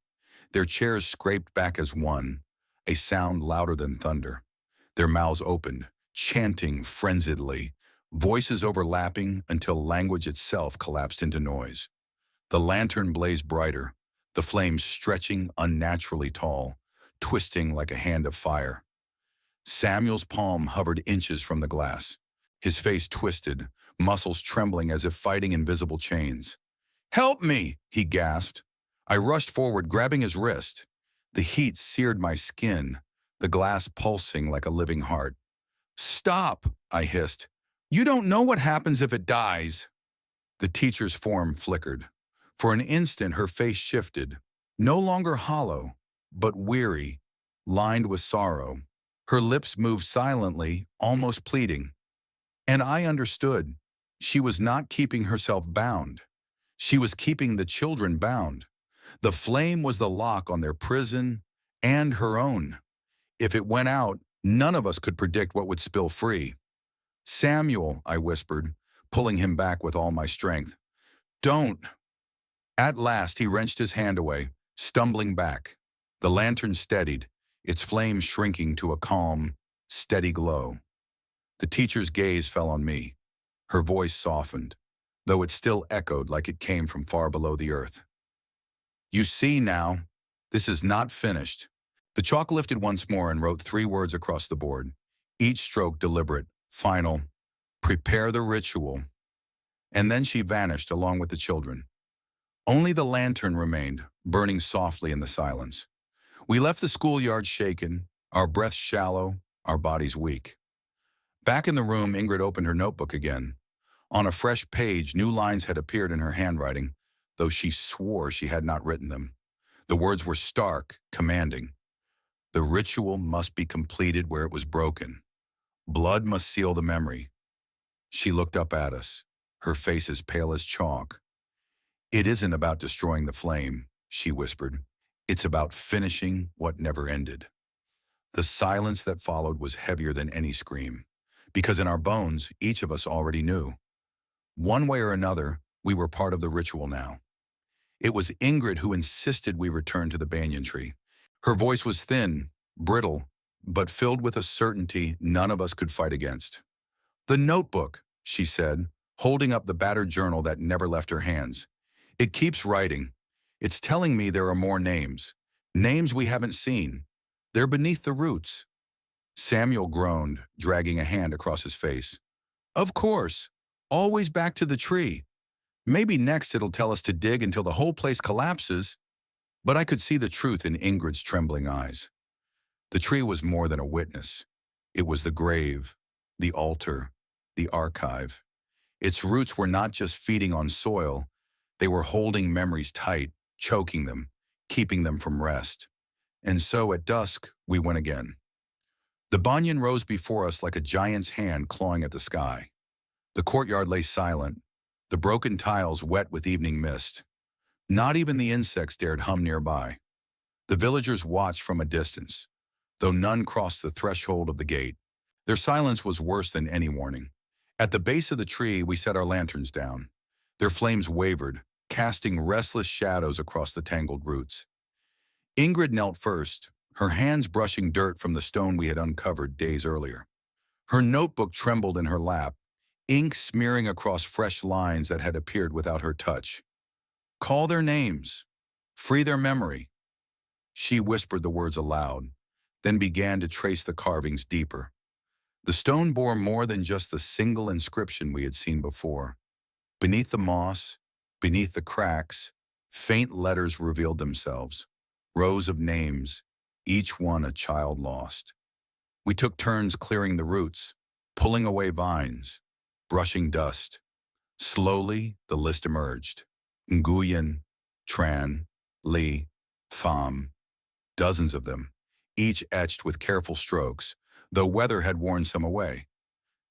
Their chairs scraped back as one, a sound louder than thunder. Their mouths opened, chanting frenziedly, voices overlapping until language itself collapsed into noise. The lantern blazed brighter, the flames stretching unnaturally tall, twisting like a hand of fire. Samuel's palm hovered inches from the glass. His face twisted, muscles trembling as if fighting invisible chains. "Help me!" he gasped. I rushed forward, grabbing his wrist. The heat seared my skin, the glass pulsing like a living heart. "Stop!" I hissed. "You don't know what happens if it dies." The teacher's form flickered. For an instant, her face shifted, no longer hollow, but weary, lined with sorrow. Her lips moved silently, almost pleading. And I understood. She was not keeping herself bound. She was keeping the children bound. The flame was the lock on their prison and her own. If it went out, none of us could predict what would spill free. "Samuel," I whispered, pulling him back with all my strength. "Don't." At last, he wrenched his hand away, stumbling back. The lantern steadied, its flame shrinking to a calm, steady glow. The teacher's gaze fell on me. Her voice softened, though it still echoed like it came from far below the earth. "You see now, this is not finished." The chalk lifted once more and wrote 3 words across the board, each stroke deliberate, final: "Prepare the ritual." And then she vanished along with the children. Only the lantern remained, burning softly in the silence. We left the schoolyard shaken, our breaths shallow, our bodies weak. Back in the room, Ingrid opened her notebook again. On a fresh page, new lines had appeared in her handwriting, though she swore she had not written them. The words were stark, commanding. The ritual must be completed where it was broken. Blood must seal the memory. She looked up at us, her face as pale as chalk. "It isn't about destroying the flame," she whispered. "It's about finishing what never ended." The silence that followed was heavier than any scream, because in our bones, each of us already knew. One way or another, we were part of the ritual now. It was Ingrid who insisted we return to the banyan tree. Her voice was thin, brittle, but filled with a certainty none of us could fight against. "The notebook," she said, holding up the battered journal that never left her hands. "It keeps writing. It's telling me there are more names. Names we haven't seen. They're beneath the roots." Samuel groaned, dragging a hand across his face. "Of course. Always back to the tree. Maybe next it'll tell us to dig until the whole place collapses." But I could see the truth in Ingrid's trembling eyes. The tree was more than a witness. It was the grave, the altar, the archive. Its roots were not just feeding on soil, they were holding memories tight, choking them, keeping them from rest. And so at dusk, we went again. The banyan rose before us like a giant's hand clawing at the sky. The courtyard lay silent, the broken tiles wet with evening mist. Not even the insects dared hum nearby. The villagers watched from a distance, though none crossed the threshold of the gate. Their silence was worse than any warning. At the base of the tree, we set our lanterns down. Their flames wavered, casting restless shadows across the tangled roots. Ingrid knelt first, her hands brushing dirt from the stone we had uncovered days earlier. Her notebook trembled in her lap, ink smearing across fresh lines that had appeared without her touch. "Call their names. Free their memory." She whispered the words aloud, then began to trace the carvings deeper. The stone bore more than just the single inscription we had seen before. Beneath the moss, beneath the cracks, faint letters revealed themselves, rows of names, each one a child lost. We took turns clearing the roots, pulling away vines, brushing dust. Slowly, the list emerged. Nguyen, Tran, Li, Pham, dozens of them, each etched with careful strokes, though weather had worn some away.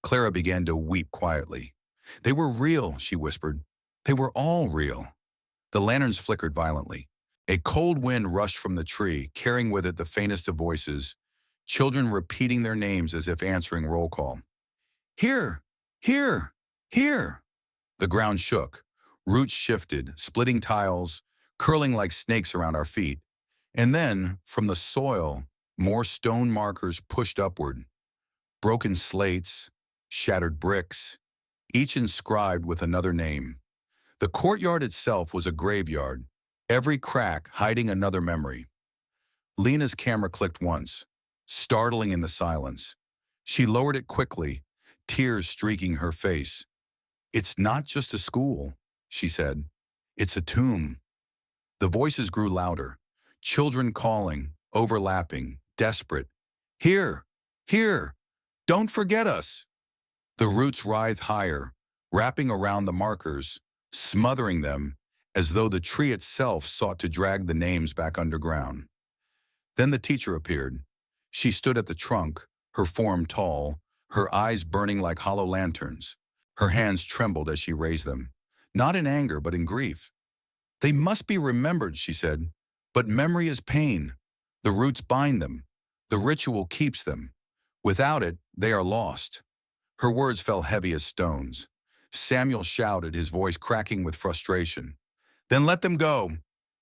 Clara began to weep quietly. "They were real," she whispered. "They were all real." The lanterns flickered violently. A cold wind rushed from the tree, carrying with it the faintest of voices, children repeating their names as if answering roll call. "Here! Here! Here!" The ground shook. Roots shifted, splitting tiles, curling like snakes around our feet. And then, from the soil, more stone markers pushed upward. Broken slates, shattered bricks, each inscribed with another name. The courtyard itself was a graveyard, every crack hiding another memory. Lena's camera clicked once, startling in the silence. She lowered it quickly, tears streaking her face. "It's not just a school," she said. "It's a tomb." The voices grew louder, children calling, overlapping, desperate. "Here! Here! Don't forget us!" The roots writhed higher, wrapping around the markers, smothering them, as though the tree itself sought to drag the names back underground. Then the teacher appeared. She stood at the trunk, her form tall, her eyes burning like hollow lanterns. Her hands trembled as she raised them, not in anger but in grief. "They must be remembered," she said, "but memory is pain. The roots bind them. The ritual keeps them. Without it, they are lost." Her words fell heavy as stones. Samuel shouted, his voice cracking with frustration. "Then let them go.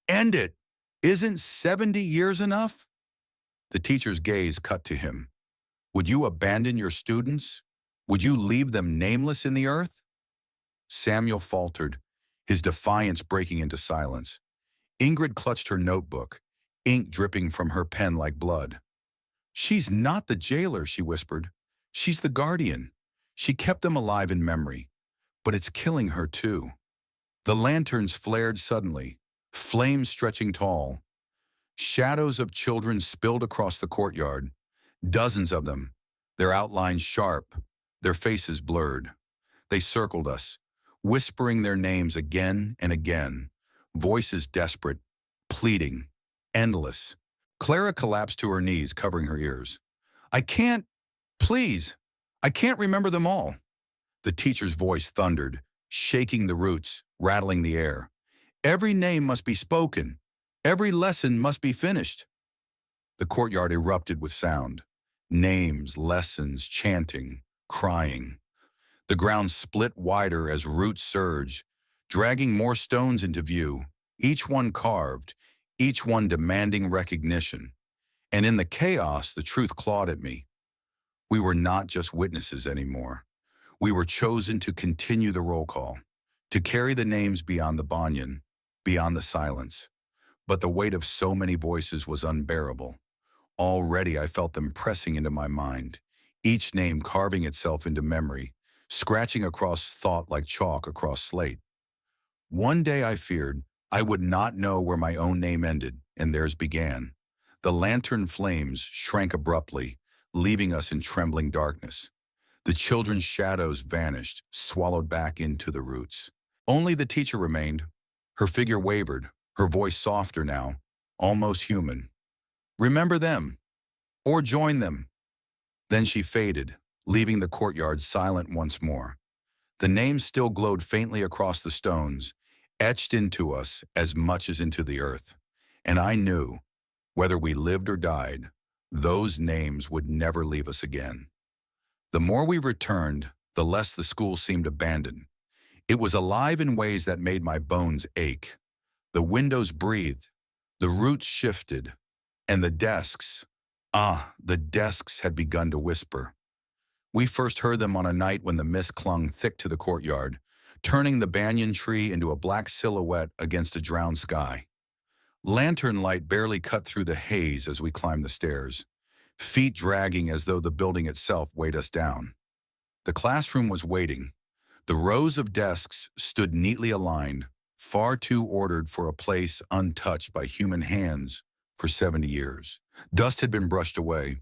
End it. Isn't 70 years enough?" The teacher's gaze cut to him. "Would you abandon your students? Would you leave them nameless in the earth?" Samuel faltered, his defiance breaking into silence. Ingrid clutched her notebook, ink dripping from her pen like blood. "She's not the jailer," she whispered. "She's the guardian. She kept them alive in memory, but it's killing her too. The lanterns flared suddenly, flames stretching tall. Shadows of children spilled across the courtyard, dozens of them, their outlines sharp, their faces blurred. They circled us, whispering their names again and again, voices desperate, pleading, endless. Clara collapsed to her knees, covering her ears. I can't, please, I can't remember them all. The teacher's voice thundered, shaking the roots, rattling the air. Every name must be spoken. Every lesson must be finished. The courtyard erupted with sound. Names, lessons, chanting, crying. The ground split wider as roots surged, dragging more stones into view, each one carved, each one demanding recognition. And in the chaos, the truth clawed at me. We were not just witnesses anymore. We were chosen to continue the roll call, to carry the names beyond the banyan, beyond the silence. But the weight of so many voices was unbearable. Already I felt them pressing into my mind, each name carving itself into memory, scratching across thought like chalk across slate. One day I feared I would not know where my own name ended and theirs began. The lantern flames shrank abruptly, leaving us in trembling darkness. The children's shadows vanished, swallowed back into the roots. Only the teacher remained. Her figure wavered, her voice softer now, almost human. Remember them, or join them. Then she faded, leaving the courtyard silent once more. The names still glowed faintly across the stones, etched into us as much as into the earth. And I knew, whether we lived or died, those names would never leave us again. The more we returned, the less the school seemed abandoned. It was alive in ways that made my bones ache. The windows breathed, the roots shifted, and the desks had begun to whisper. We first heard them on a night when the mist clung thick to the courtyard, turning the banyan tree into a black silhouette against a drowned sky. Lantern light barely cut through the haze as we climbed the stairs, feet dragging as though the building itself weighed us down. The classroom was waiting. The rows of desks stood neatly aligned, far too ordered for a place untouched by human hands for 70 years. Dust had been brushed away.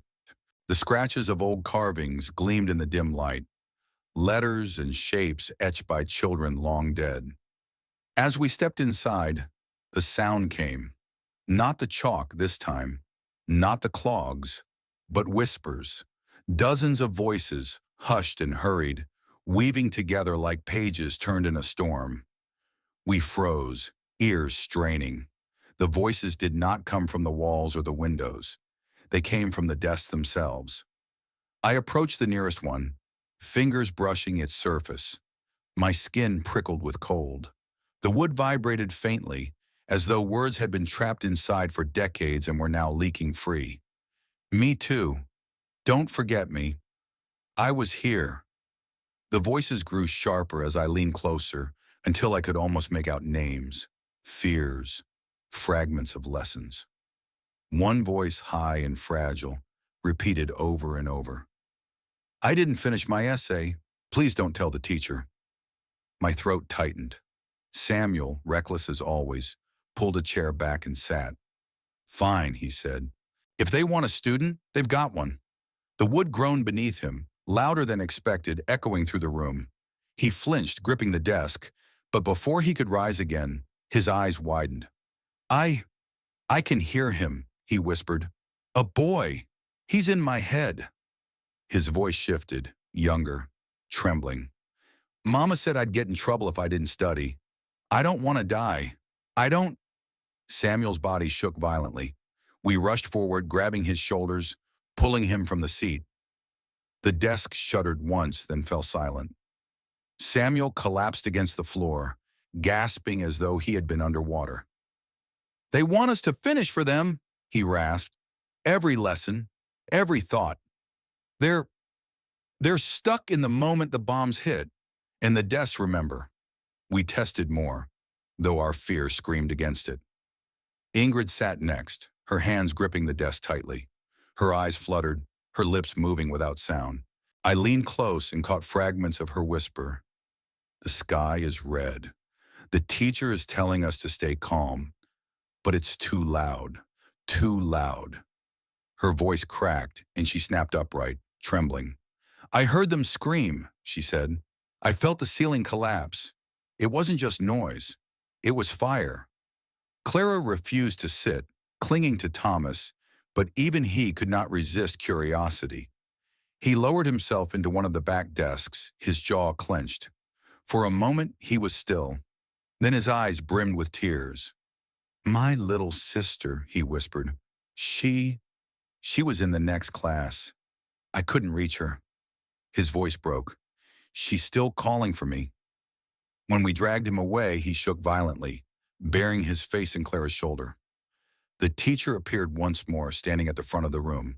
The scratches of old carvings gleamed in the dim light, letters and shapes etched by children long dead. As we stepped inside, the sound came. Not the chalk this time, not the clogs, but whispers. Dozens of voices, hushed and hurried, weaving together like pages turned in a storm. We froze, ears straining. The voices did not come from the walls or the windows. They came from the desks themselves. I approached the nearest one, fingers brushing its surface. My skin prickled with cold. The wood vibrated faintly, as though words had been trapped inside for decades and were now leaking free. Me too. Don't forget me. I was here. The voices grew sharper as I leaned closer, until I could almost make out names, fears, fragments of lessons. One voice, high and fragile, repeated over and over. I didn't finish my essay. Please don't tell the teacher. My throat tightened. Samuel, reckless as always, pulled a chair back and sat. Fine, he said. If they want a student, they've got one. The wood groaned beneath him, louder than expected, echoing through the room. He flinched, gripping the desk, but before he could rise again, his eyes widened. I can hear him, he whispered. A boy. He's in my head. His voice shifted, younger, trembling. Mama said I'd get in trouble if I didn't study. I don't want to die. I don't. Samuel's body shook violently. We rushed forward, grabbing his shoulders, pulling him from the seat. The desk shuddered once, then fell silent. Samuel collapsed against the floor, gasping as though he had been underwater. They want us to finish for them, he rasped. Every lesson, every thought. They're stuck in the moment the bombs hit, and the desks remember. We tested more, though our fear screamed against it. Ingrid sat next, her hands gripping the desk tightly. Her eyes fluttered, her lips moving without sound. I leaned close and caught fragments of her whisper. The sky is red. The teacher is telling us to stay calm, but it's too loud. Too loud. Her voice cracked, and she snapped upright, trembling. I heard them scream, she said. I felt the ceiling collapse. It wasn't just noise. It was fire. Clara refused to sit, clinging to Thomas, but even he could not resist curiosity. He lowered himself into one of the back desks, his jaw clenched. For a moment, he was still. Then his eyes brimmed with tears. My little sister, he whispered. She was in the next class. I couldn't reach her. His voice broke. She's still calling for me. When we dragged him away, he shook violently, burying his face in Clara's shoulder. The teacher appeared once more, standing at the front of the room.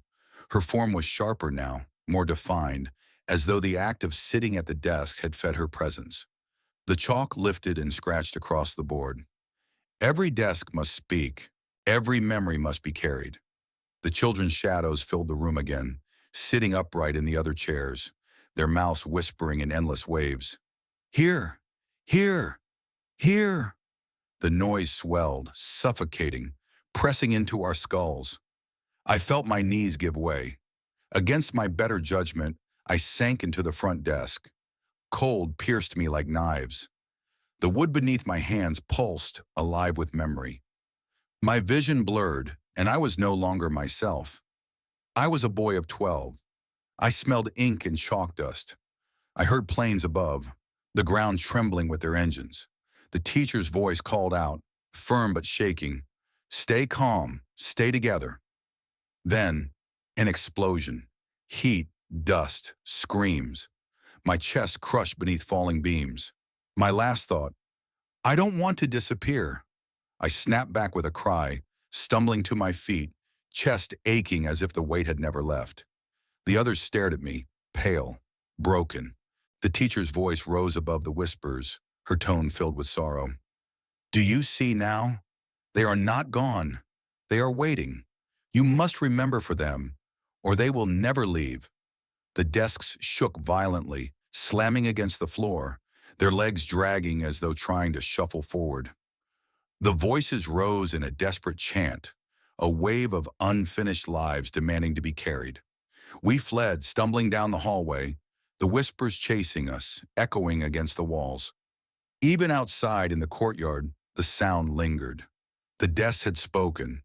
Her form was sharper now, more defined, as though the act of sitting at the desk had fed her presence. The chalk lifted and scratched across the board. Every desk must speak. Every memory must be carried. The children's shadows filled the room again, sitting upright in the other chairs, their mouths whispering in endless waves. Here! Here! Here! The noise swelled, suffocating, pressing into our skulls. I felt my knees give way. Against my better judgment, I sank into the front desk. Cold pierced me like knives. The wood beneath my hands pulsed, alive with memory. My vision blurred, and I was no longer myself. I was a boy of 12. I smelled ink and chalk dust. I heard planes above, the ground trembling with their engines. The teacher's voice called out, firm but shaking, "Stay calm, stay together." Then, an explosion. Heat, dust, screams. My chest crushed beneath falling beams. My last thought, I don't want to disappear. I snapped back with a cry, stumbling to my feet, chest aching as if the weight had never left. The others stared at me, pale, broken. The teacher's voice rose above the whispers, her tone filled with sorrow. Do you see now? They are not gone. They are waiting. You must remember for them, or they will never leave. The desks shook violently, slamming against the floor, their legs dragging as though trying to shuffle forward. The voices rose in a desperate chant, a wave of unfinished lives demanding to be carried. We fled, stumbling down the hallway, the whispers chasing us, echoing against the walls. Even outside in the courtyard, the sound lingered. The desks had spoken,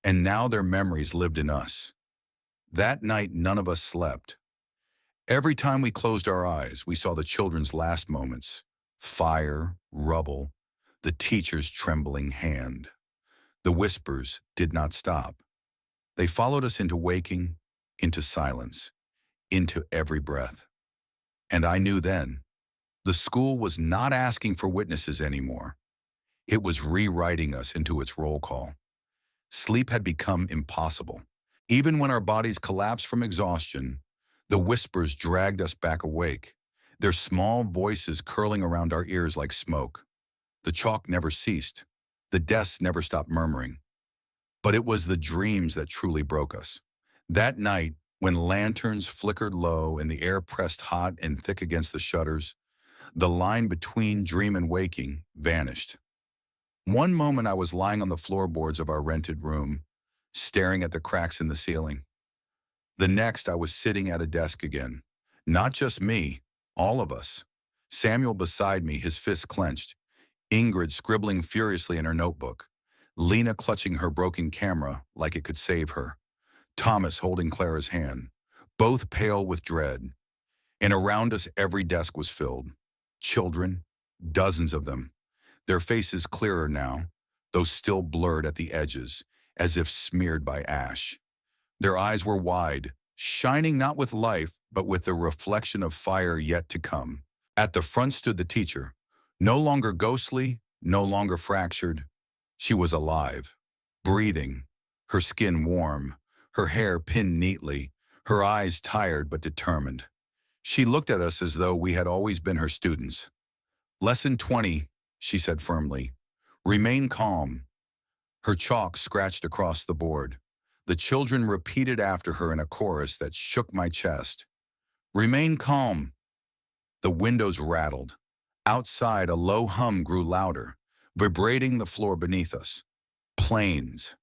and now their memories lived in us. That night, none of us slept. Every time we closed our eyes, we saw the children's last moments. Fire, rubble, the teacher's trembling hand. The whispers did not stop. They followed us into waking, into silence, into every breath. And I knew then, the school was not asking for witnesses anymore. It was rewriting us into its roll call. Sleep had become impossible. Even when our bodies collapsed from exhaustion, the whispers dragged us back awake, their small voices curling around our ears like smoke. The chalk never ceased. The desks never stopped murmuring. But it was the dreams that truly broke us. That night, when lanterns flickered low and the air pressed hot and thick against the shutters, the line between dream and waking vanished. One moment I was lying on the floorboards of our rented room, staring at the cracks in the ceiling. The next, I was sitting at a desk again. Not just me, all of us. Samuel beside me, his fists clenched. Ingrid scribbling furiously in her notebook. Lena clutching her broken camera like it could save her. Thomas holding Clara's hand, both pale with dread. And around us, every desk was filled. Children, dozens of them. Their faces clearer now, though still blurred at the edges, as if smeared by ash. Their eyes were wide, shining not with life, but with the reflection of fire yet to come. At the front stood the teacher, no longer ghostly, no longer fractured. She was alive, breathing, her skin warm, her hair pinned neatly, her eyes tired but determined. She looked at us as though we had always been her students. Lesson 20, she said firmly. Remain calm. Her chalk scratched across the board. The children repeated after her in a chorus that shook my chest. Remain calm. The windows rattled. Outside, a low hum grew louder, vibrating the floor beneath us. Planes.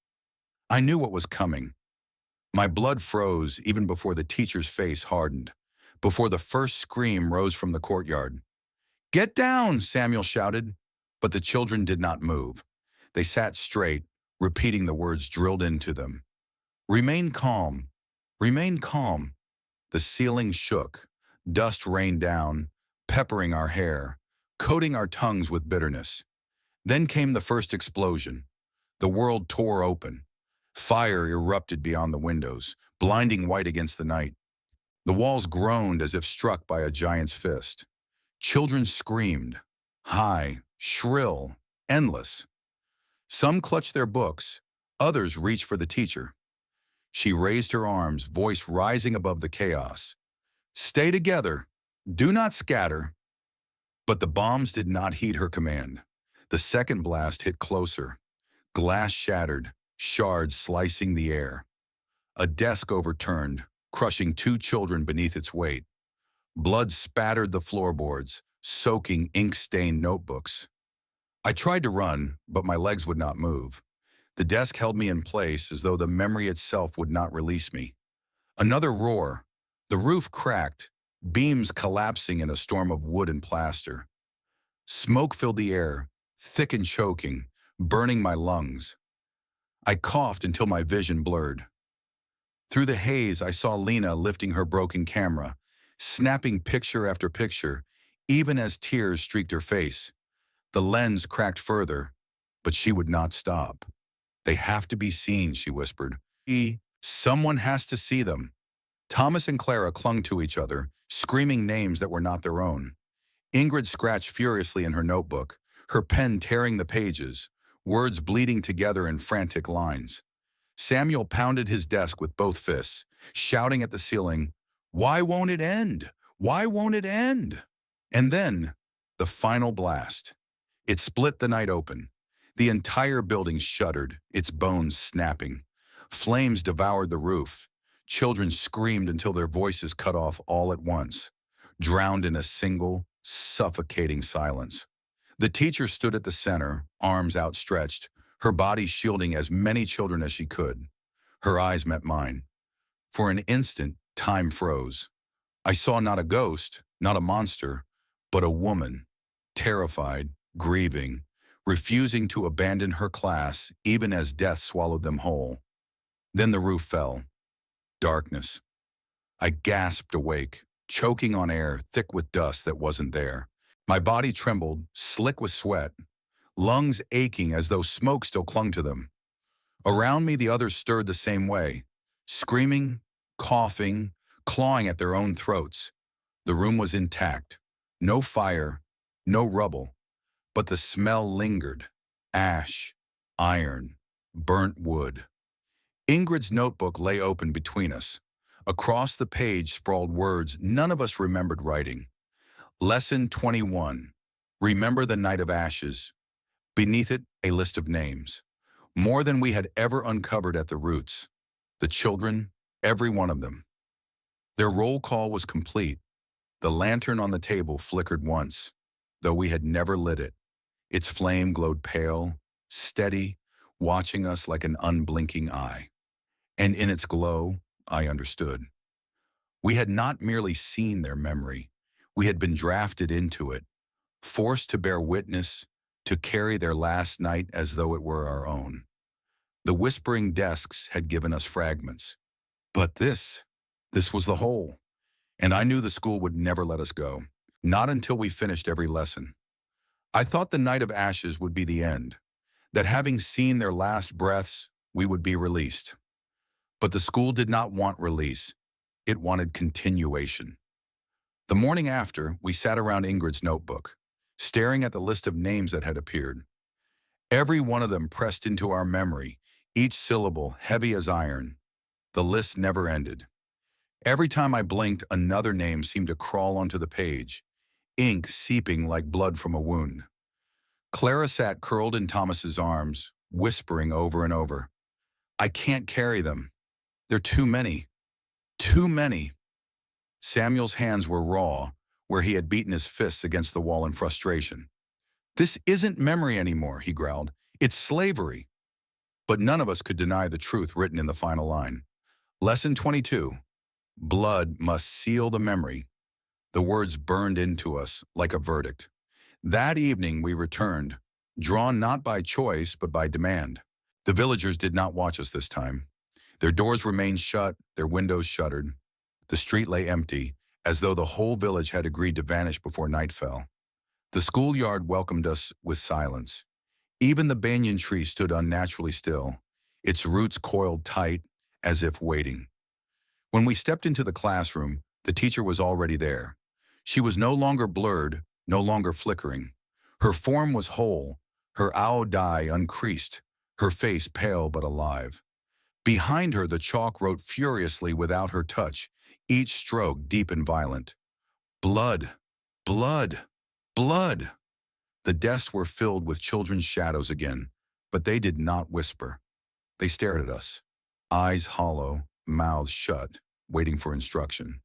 I knew what was coming. My blood froze even before the teacher's face hardened, before the first scream rose from the courtyard. "Get down!" Samuel shouted, but the children did not move. They sat straight, repeating the words drilled into them. "Remain calm. Remain calm." The ceiling shook. Dust rained down, peppering our hair, coating our tongues with bitterness. Then came the first explosion. The world tore open. Fire erupted beyond the windows, blinding white against the night. The walls groaned as if struck by a giant's fist. Children screamed, high, shrill, endless. Some clutched their books, others reached for the teacher. She raised her arms, voice rising above the chaos. "Stay together. Do not scatter." But the bombs did not heed her command. The second blast hit closer. Glass shattered, shards slicing the air. A desk overturned, crushing two children beneath its weight. Blood spattered the floorboards, soaking ink-stained notebooks. I tried to run, but my legs would not move. The desk held me in place as though the memory itself would not release me. Another roar. The roof cracked, beams collapsing in a storm of wood and plaster. Smoke filled the air, thick and choking, burning my lungs. I coughed until my vision blurred. Through the haze, I saw Lena lifting her broken camera, snapping picture after picture, even as tears streaked her face. The lens cracked further, but she would not stop. "They have to be seen," she whispered. Someone has to see them." Thomas and Clara clung to each other, screaming names that were not their own. Ingrid scratched furiously in her notebook, her pen tearing the pages, words bleeding together in frantic lines. Samuel pounded his desk with both fists, shouting at the ceiling, "Why won't it end? Why won't it end?" And then, the final blast. It split the night open. The entire building shuddered, its bones snapping. Flames devoured the roof. Children screamed until their voices cut off all at once, drowned in a single, suffocating silence. The teacher stood at the center, arms outstretched, her body shielding as many children as she could. Her eyes met mine. For an instant, time froze. I saw not a ghost, not a monster, but a woman, terrified, grieving, refusing to abandon her class even as death swallowed them whole. Then the roof fell. Darkness. I gasped awake, choking on air thick with dust that wasn't there. My body trembled, slick with sweat, lungs aching as though smoke still clung to them. Around me, the others stirred the same way, screaming, coughing, clawing at their own throats. The room was intact. No fire, no rubble, but the smell lingered. Ash, iron, burnt wood. Ingrid's notebook lay open between us. Across the page sprawled words none of us remembered writing. Lesson 21. Remember the night of ashes. Beneath it, a list of names. More than we had ever uncovered at the roots. The children, every one of them. Their roll call was complete. The lantern on the table flickered once, though we had never lit it. Its flame glowed pale, steady, watching us like an unblinking eye. And in its glow, I understood. We had not merely seen their memory. We had been drafted into it, forced to bear witness, to carry their last night as though it were our own. The whispering desks had given us fragments. But this was the whole. And I knew the school would never let us go, not until we finished every lesson. I thought the night of ashes would be the end, that having seen their last breaths, we would be released. But the school did not want release. It wanted continuation. The morning after, we sat around Ingrid's notebook, staring at the list of names that had appeared. Every one of them pressed into our memory, each syllable heavy as iron. The list never ended. Every time I blinked, another name seemed to crawl onto the page, ink seeping like blood from a wound. Clara sat curled in Thomas's arms, whispering over and over, "I can't carry them. They're too many. Too many." Samuel's hands were raw, where he had beaten his fists against the wall in frustration. "This isn't memory anymore," he growled. "It's slavery." But none of us could deny the truth written in the final line. Lesson 22. Blood must seal the memory. The words burned into us like a verdict. That evening we returned, drawn not by choice but by demand. The villagers did not watch us this time. Their doors remained shut, their windows shuttered. The street lay empty, as though the whole village had agreed to vanish before night fell. The schoolyard welcomed us with silence. Even the banyan tree stood unnaturally still, its roots coiled tight, as if waiting. When we stepped into the classroom, the teacher was already there. She was no longer blurred, no longer flickering. Her form was whole, her owl dye uncreased, her face pale but alive. Behind her, the chalk wrote furiously without her touch, each stroke deep and violent. Blood, blood, blood. The desks were filled with children's shadows again, but they did not whisper. They stared at us, eyes hollow, mouths shut, waiting for instruction.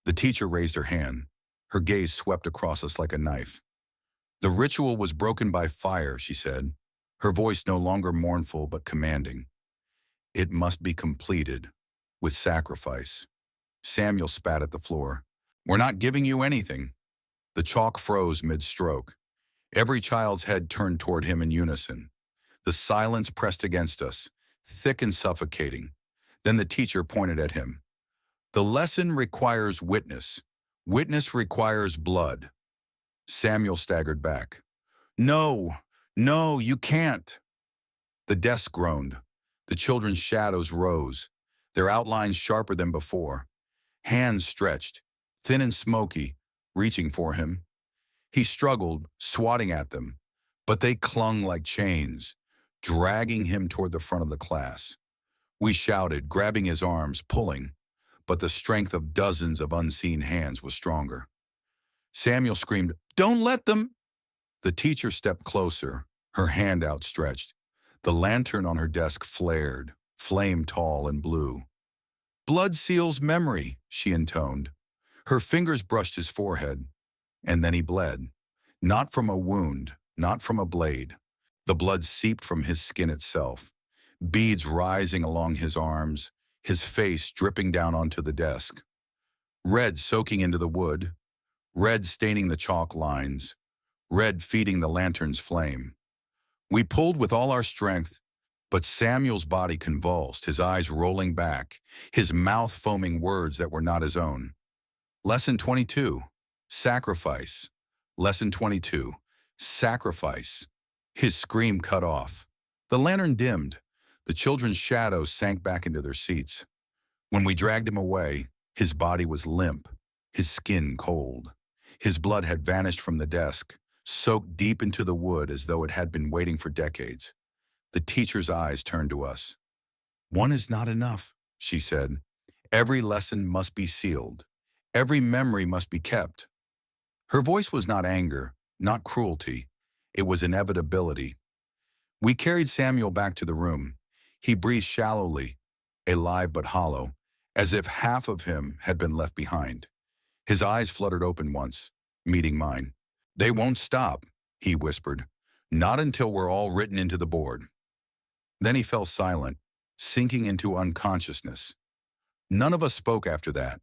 The teacher raised her hand. Her gaze swept across us like a knife. "The ritual was broken by fire," she said, her voice no longer mournful but commanding. "It must be completed, with sacrifice." Samuel spat at the floor. "We're not giving you anything." The chalk froze mid-stroke. Every child's head turned toward him in unison. The silence pressed against us, thick and suffocating. Then the teacher pointed at him. "The lesson requires witness. Witness requires blood." Samuel staggered back. "No, no, you can't." The desk groaned. The children's shadows rose, their outlines sharper than before. Hands stretched, thin and smoky, reaching for him. He struggled, swatting at them, but they clung like chains, dragging him toward the front of the class. We shouted, grabbing his arms, pulling, but the strength of dozens of unseen hands was stronger. Samuel screamed, "Don't let them!" The teacher stepped closer, her hand outstretched. The lantern on her desk flared, flame tall and blue. "Blood seals memory," she intoned. Her fingers brushed his forehead, and then he bled. Not from a wound, not from a blade. The blood seeped from his skin itself, beads rising along his arms, his face dripping down onto the desk. Red soaking into the wood, red staining the chalk lines, red feeding the lantern's flame. We pulled with all our strength, but Samuel's body convulsed, his eyes rolling back, his mouth foaming words that were not his own. Lesson 22, sacrifice. Lesson 22, sacrifice. His scream cut off. The lantern dimmed. The children's shadows sank back into their seats. When we dragged him away, his body was limp, his skin cold. His blood had vanished from the desk, soaked deep into the wood as though it had been waiting for decades. The teacher's eyes turned to us. "One is not enough," she said. "Every lesson must be sealed. Every memory must be kept." Her voice was not anger, not cruelty. It was inevitability. We carried Samuel back to the room. He breathed shallowly, alive but hollow, as if half of him had been left behind. His eyes fluttered open once, meeting mine. "They won't stop," he whispered. "Not until we're all written into the board." Then he fell silent, sinking into unconsciousness. None of us spoke after that.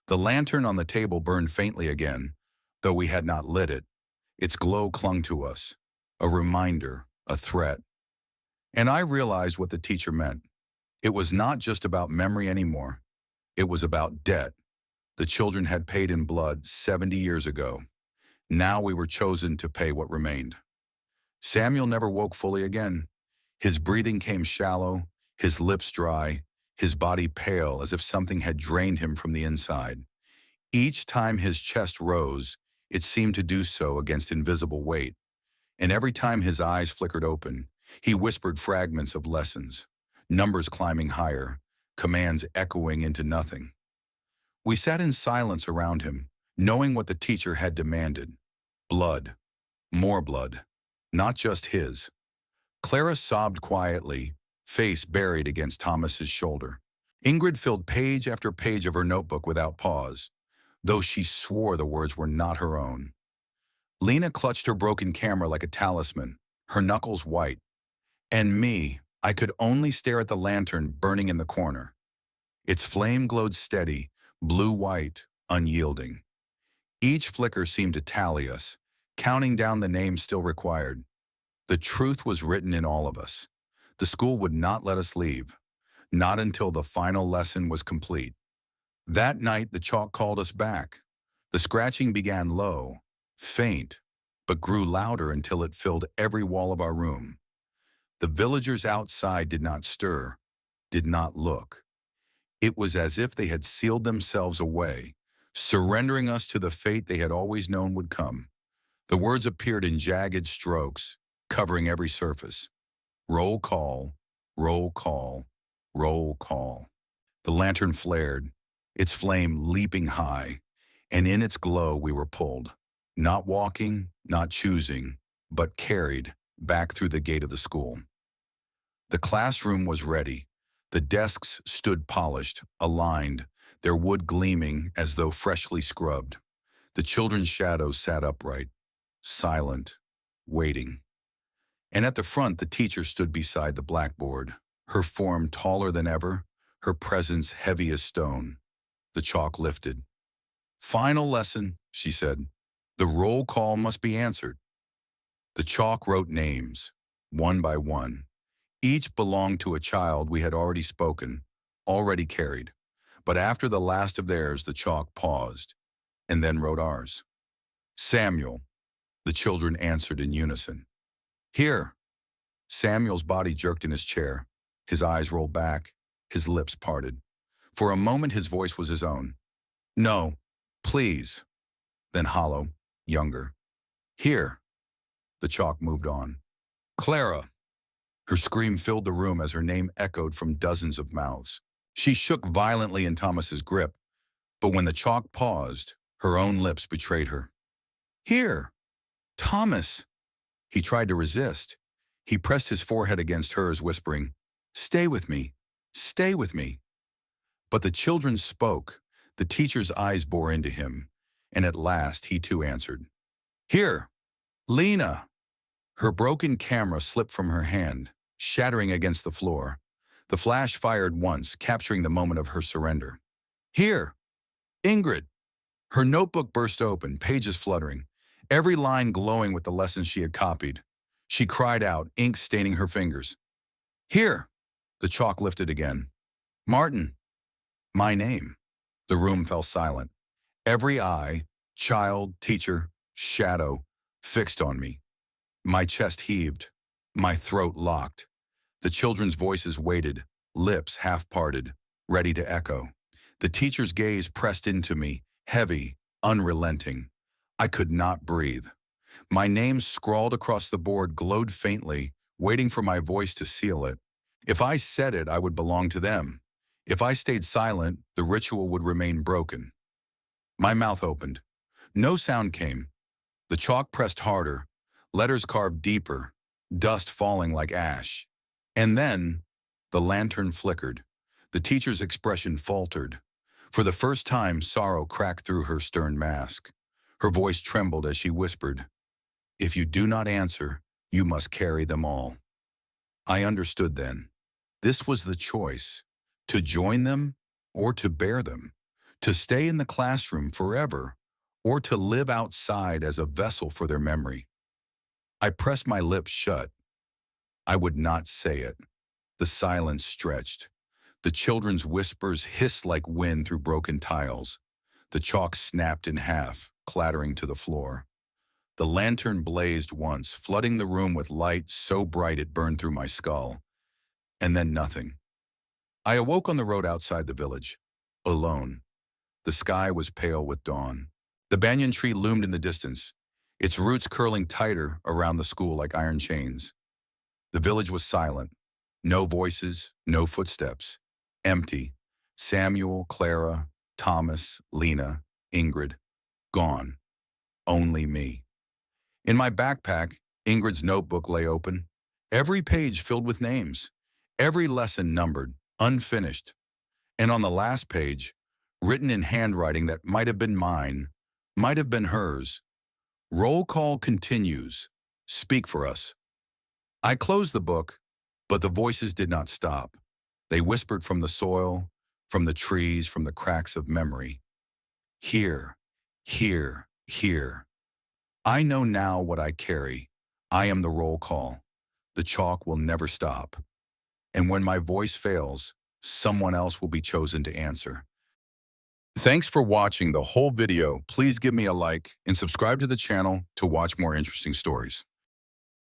The lantern on the table burned faintly again, though we had not lit it. Its glow clung to us, a reminder, a threat. And I realized what the teacher meant. It was not just about memory anymore. It was about debt. The children had paid in blood 70 years ago. Now we were chosen to pay what remained. Samuel never woke fully again. His breathing came shallow, his lips dry, his body pale as if something had drained him from the inside. Each time his chest rose, it seemed to do so against invisible weight. And every time his eyes flickered open, he whispered fragments of lessons, numbers climbing higher, commands echoing into nothing. We sat in silence around him, knowing what the teacher had demanded. Blood. More blood. Not just his. Clara sobbed quietly, face buried against Thomas's shoulder. Ingrid filled page after page of her notebook without pause. though she swore the words were not her own. Lena clutched her broken camera like a talisman, her knuckles white. And me, I could only stare at the lantern burning in the corner. Its flame glowed steady, blue-white, unyielding. Each flicker seemed to tally us, counting down the names still required. The truth was written in all of us. The school would not let us leave, not until the final lesson was complete. That night, the chalk called us back. The scratching began low, faint, but grew louder until it filled every wall of our room. The villagers outside did not stir, did not look. It was as if they had sealed themselves away, surrendering us to the fate they had always known would come. The words appeared in jagged strokes, covering every surface. Roll call, roll call, roll call. The lantern flared, its flame leaping high, and in its glow we were pulled, not walking, not choosing, but carried back through the gate of the school. The classroom was ready. The desks stood polished, aligned, their wood gleaming as though freshly scrubbed. The children's shadows sat upright, silent, waiting. And at the front, the teacher stood beside the blackboard, her form taller than ever, her presence heavy as stone. The chalk lifted. "Final lesson," she said. "The roll call must be answered." The chalk wrote names, one by one. Each belonged to a child we had already spoken, already carried. But after the last of theirs, the chalk paused, and then wrote ours. "Samuel," the children answered in unison. "Here." Samuel's body jerked in his chair. His eyes rolled back, his lips parted. For a moment, his voice was his own. "No, please." Then hollow, younger. "Here." The chalk moved on. "Clara." Her scream filled the room as her name echoed from dozens of mouths. She shook violently in Thomas's grip, but when the chalk paused, her own lips betrayed her. "Here, Thomas." He tried to resist. He pressed his forehead against hers, whispering, "Stay with me, stay with me." But the children spoke. The teacher's eyes bore into him, and at last he too answered. "Here, Lena." Her broken camera slipped from her hand, shattering against the floor. The flash fired once, capturing the moment of her surrender. "Here, Ingrid." Her notebook burst open, pages fluttering, every line glowing with the lessons she had copied. She cried out, ink staining her fingers. "Here." The chalk lifted again. "Martin." My name. The room fell silent. Every eye, child, teacher, shadow, fixed on me. My chest heaved, my throat locked. The children's voices waited, lips half-parted, ready to echo. The teacher's gaze pressed into me, heavy, unrelenting. I could not breathe. My name scrawled across the board glowed faintly, waiting for my voice to seal it. If I said it, I would belong to them. If I stayed silent, the ritual would remain broken. My mouth opened. No sound came. The chalk pressed harder, letters carved deeper, dust falling like ash. And then, the lantern flickered. The teacher's expression faltered. For the first time, sorrow cracked through her stern mask. Her voice trembled as she whispered, "If you do not answer, you must carry them all." I understood then. This was the choice, to join them or to bear them, to stay in the classroom forever or to live outside as a vessel for their memory. I pressed my lips shut. I would not say it. The silence stretched. The children's whispers hissed like wind through broken tiles. The chalk snapped in half, clattering to the floor. The lantern blazed once, flooding the room with light so bright it burned through my skull. And then nothing. I awoke on the road outside the village, alone. The sky was pale with dawn. The banyan tree loomed in the distance, its roots curling tighter around the school like iron chains. The village was silent. No voices, no footsteps. Empty. Samuel, Clara, Thomas, Lena, Ingrid. Gone. Only me. In my backpack, Ingrid's notebook lay open. Every page filled with names. Every lesson numbered, unfinished. And on the last page, written in handwriting that might have been mine, might have been hers. Roll call continues. Speak for us. I closed the book, but the voices did not stop. They whispered from the soil, from the trees, from the cracks of memory. Here, here, here. I know now what I carry. I am the roll call. The chalk will never stop. And when my voice fails, someone else will be chosen to answer. Thanks for watching the whole video. Please give me a like and subscribe to the channel to watch more interesting stories.